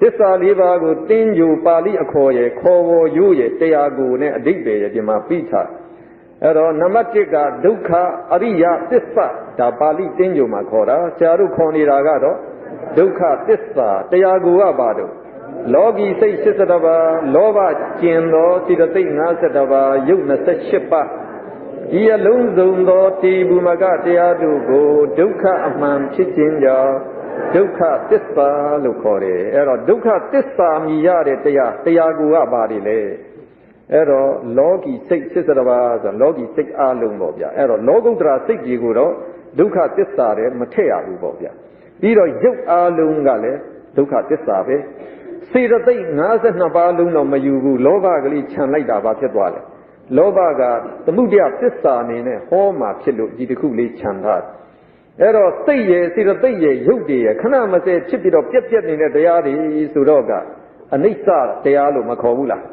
Speaker 2: သစ္စာ၄ပါးကိုတင်းကြိုပါဠိအခေါ်ရဲ့ခေါ်ဝေါ်ရိုးရဲ့တရားကိုနဲ့အဓိပ္ပာယ်ရဲ့ဒီမှာပြီးထားအဲ့တော့နံပါတ်1ကဒုက္ခအရိယသစ္စာဒါပါဠိတင်းကြိုမှာခေါ်တာဆရာတို့ခေါ်နေတာကတော့ဒုက္ခသစ္စာတရားကိုကပါတော့လောကီစိတ်82ပါးလောဘကျင်သောစိတသိက်52ပါးယုတ်28ပါးဒီအလုံးစုံသောတိဘူမကတရားတို့ကိုဒုက္ခအမှန်ဖြစ်ခြင်းကြောင့်ဒုက္ခသစ္စာလို့ခေါ်တယ်အဲ့တော့ဒုက္ခသစ္စာမြည်ရတဲ့တရားကိုကပါတယ်လေအဲ့တော့လောကီစိတ်82ပါးဆိုလောကီစိတ်အလုံးပေါ့ဗျာအဲ့တော့လောကုတ္တရာစိတ်ကြီးကိုတော့ဒုက္ခသစ္စာတွေမထည့်ရဘူးပေါ့ဗျာပြီးတော့ယုတ်အလုံးကလည်းဒုက္ခသစ္စာပဲစေတသိက်52ပါးလုံးတော့မယူဘူးလောဘကလေးခြံလိုက်တာဘာဖြစ်သွားလဲလောဘကသမုဒယသစ္စာအနေနဲ့ဟောမှာဖြစ်လို့ဒီတစ်ခုလေးခြံထားအဲ့တော့စိတ်ရဲ့စေတသိက်ရဲ့ရုပ်တွေရဲ့ခဏမစဲဖြစ်ပြီးတော့ပြက်နေတဲ့တရားတွေဆိုတော့ကအနိစ္စတရားလို့မခေါ်ဘူးလား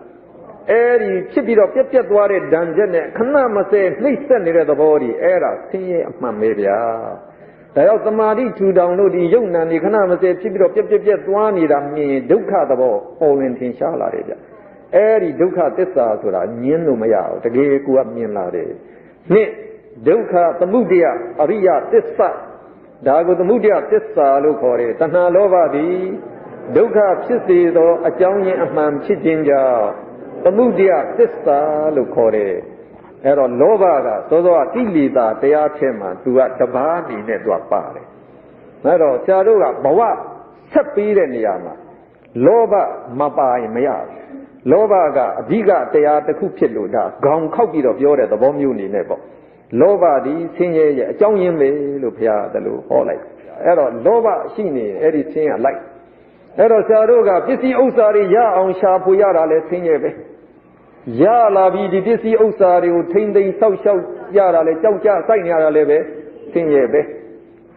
Speaker 2: အဲ့ဒီဖြစ်ပြီးတော့ပြက်သွားတဲ့ဓာန်ချက်နဲ့ခဏမစဲနှိမ့်ဆက်နေတဲ့သဘောတွေအဲ့ဒါဆင်းရဲအမှန်ပဲဗျာဒါကြောင့်သမာဓိထူထောင်လို့ဒီယုံနာနေခဏမစဲဖြစ်ပြီးတော့ပြက်သွားနေတာမြင်ဒုက္ခသဘောပေါ်ဝင်ထင်ရှားလာတယ်ဗျအဲ့ဒီဒုက္ခသစ္စာဆိုတာညင်းလို့မရဘူးတကယ်ကိုကမြင်လာတယ်နှစ်ဒုက္ခသမုဒယအရိယသစ္စာဒါကိုသမုဒယသစ္စာလို့ခေါ်တယ်တဏှာလောဘသည်ဒုက္ခဖြစ်စေသောအကြောင်းရင်းအမှန်ဖြစ်ခြင်းကြောင့်သမုဒယသစ္စာလို့ခေါ်တယ်အဲ့တော့လောဘကသောသောကိလေသာတရားထဲမှာသူကတပါးအနေနဲ့သူကပါတယ်အဲ့တော့ဆရာတို့ကဘဝဆက်ပြီးတဲ့နေရာမှာလောဘမပါရင်မရဘူးလောဘကအဓိကတရားတစ်ခုဖြစ်လို့ဒါခေါင်းခောက်ပြီးတော့ပြောတဲ့သဘောမျိုးနေနဲ့ပေါ့လောဘဒီဆင်းရဲရဲ့အကြောင်းရင်းပဲလို့ဘုရားကလို့ဟောလိုက်အဲ့တော့လောဘရှိနေအဲ့ဒီဆင်းရဲလိုက်အဲ့တော့ဆရာတို့ကပစ္စည်းဥစ္စာတွေရအောင်ရှာဖွေရတာလဲဆင်းရဲပဲရလာပြီးဒီပစ္စည်းဥစ္စာတွေကိုထိမ့်သိမ်းဆောက်ရှောက်ရတာလဲကြောက်ကြစိုက်နေရတာလဲပဲဆင်းရဲပဲ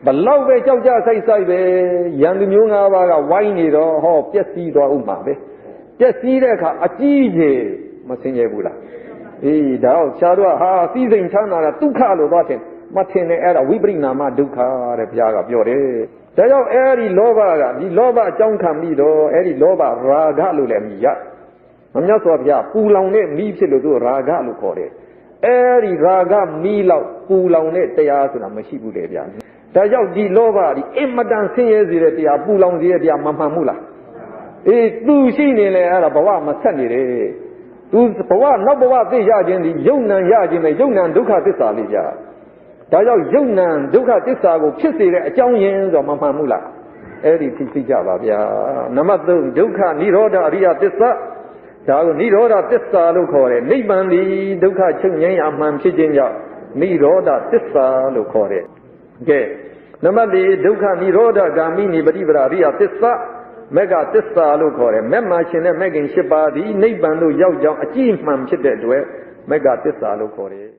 Speaker 2: ဘလောက်ပဲကြောက်ကြစိုက်ပဲရန်သူမျိုး၅ပါးကဝိုင်းနေတော့ဟောပျက်စီးသွားဥမှာပဲပျက်စီးတဲ့အခါအကြီးကြီးမဆင်းရဲဘူးလားအေးဒါတော့ဆရာတို့ကဟာစည်းစိမ်ချမ်းသာတာဒုက္ခလို့သွားတယ်မထင်နဲ့အဲ့ဒါဝိပရိနာမဒုက္ခတဲ့ဘုရားကပြောတယ်ဒါကြောင့်အဲ့ဒီလောဘကဒီလောဘအကြောင်းခံပြီးတော့အဲ့ဒီလောဘရာဂလို့လည်းမြည်ရမမြတ်စွာဘုရားပူလောင်တဲ့မိဖြစ်လို့သူရာဂလို့ခေါ်တယ်အဲ့ဒီရာဂမိလောက်ပူလောင်တဲ့တရားဆိုတာမရှိဘူးလေဗျာဒါကြောင့်ဒီလောဘဒီအင်မတန်ဆင်းရဲစေတဲ့တရားပူလောင်စေတဲ့တရားမမှန်ဘူးလားအေးသူရှိနေလေအဲ့ဒါဘဝမဆက်နေတယ် သူဘဝနောက်ဘဝသိရခြင်းဒီယုံနံရခြင်းနဲ့ယုံနံဒုက္ခသစ္စာလေးပြဒါကြောင့်ယုံနံဒုက္ခသစ္စာကိုဖြစ်စေတဲ့အကြောင်းရင်းဆိုမှမှန်မှုလားအဲ့ဒီသိကြပါဗျာနံပါတ်3ဒုက္ခនិရောဓအရိယသစ္စာဒါကိုនិရောဓသစ္စာလို့ခေါ်တယ်နိဗ္ဗာန်ဒီဒုက္ခချုပ်ငြိမ်းရာမှန်ဖြစ်ခြင်းကြောင့်និရောဓသစ္စာလို့ခေါ်တယ်ကဲနံပါတ်4ဒုက္ခនិရောဓဂ ामि နိပတိပရာအရိယသစ္စာမေဃသစ္စာလို့ခေါ်တယ်မဲ့မှာရှင်တဲ့မဲ့ခင်7ပါးဒီနိဗ္ဗာန်သို့ရောက်ကြောင်းအကြည့်မှန်ဖြစ်တဲ့အတွက်မေဃသစ္စာလို့ခေါ်တယ်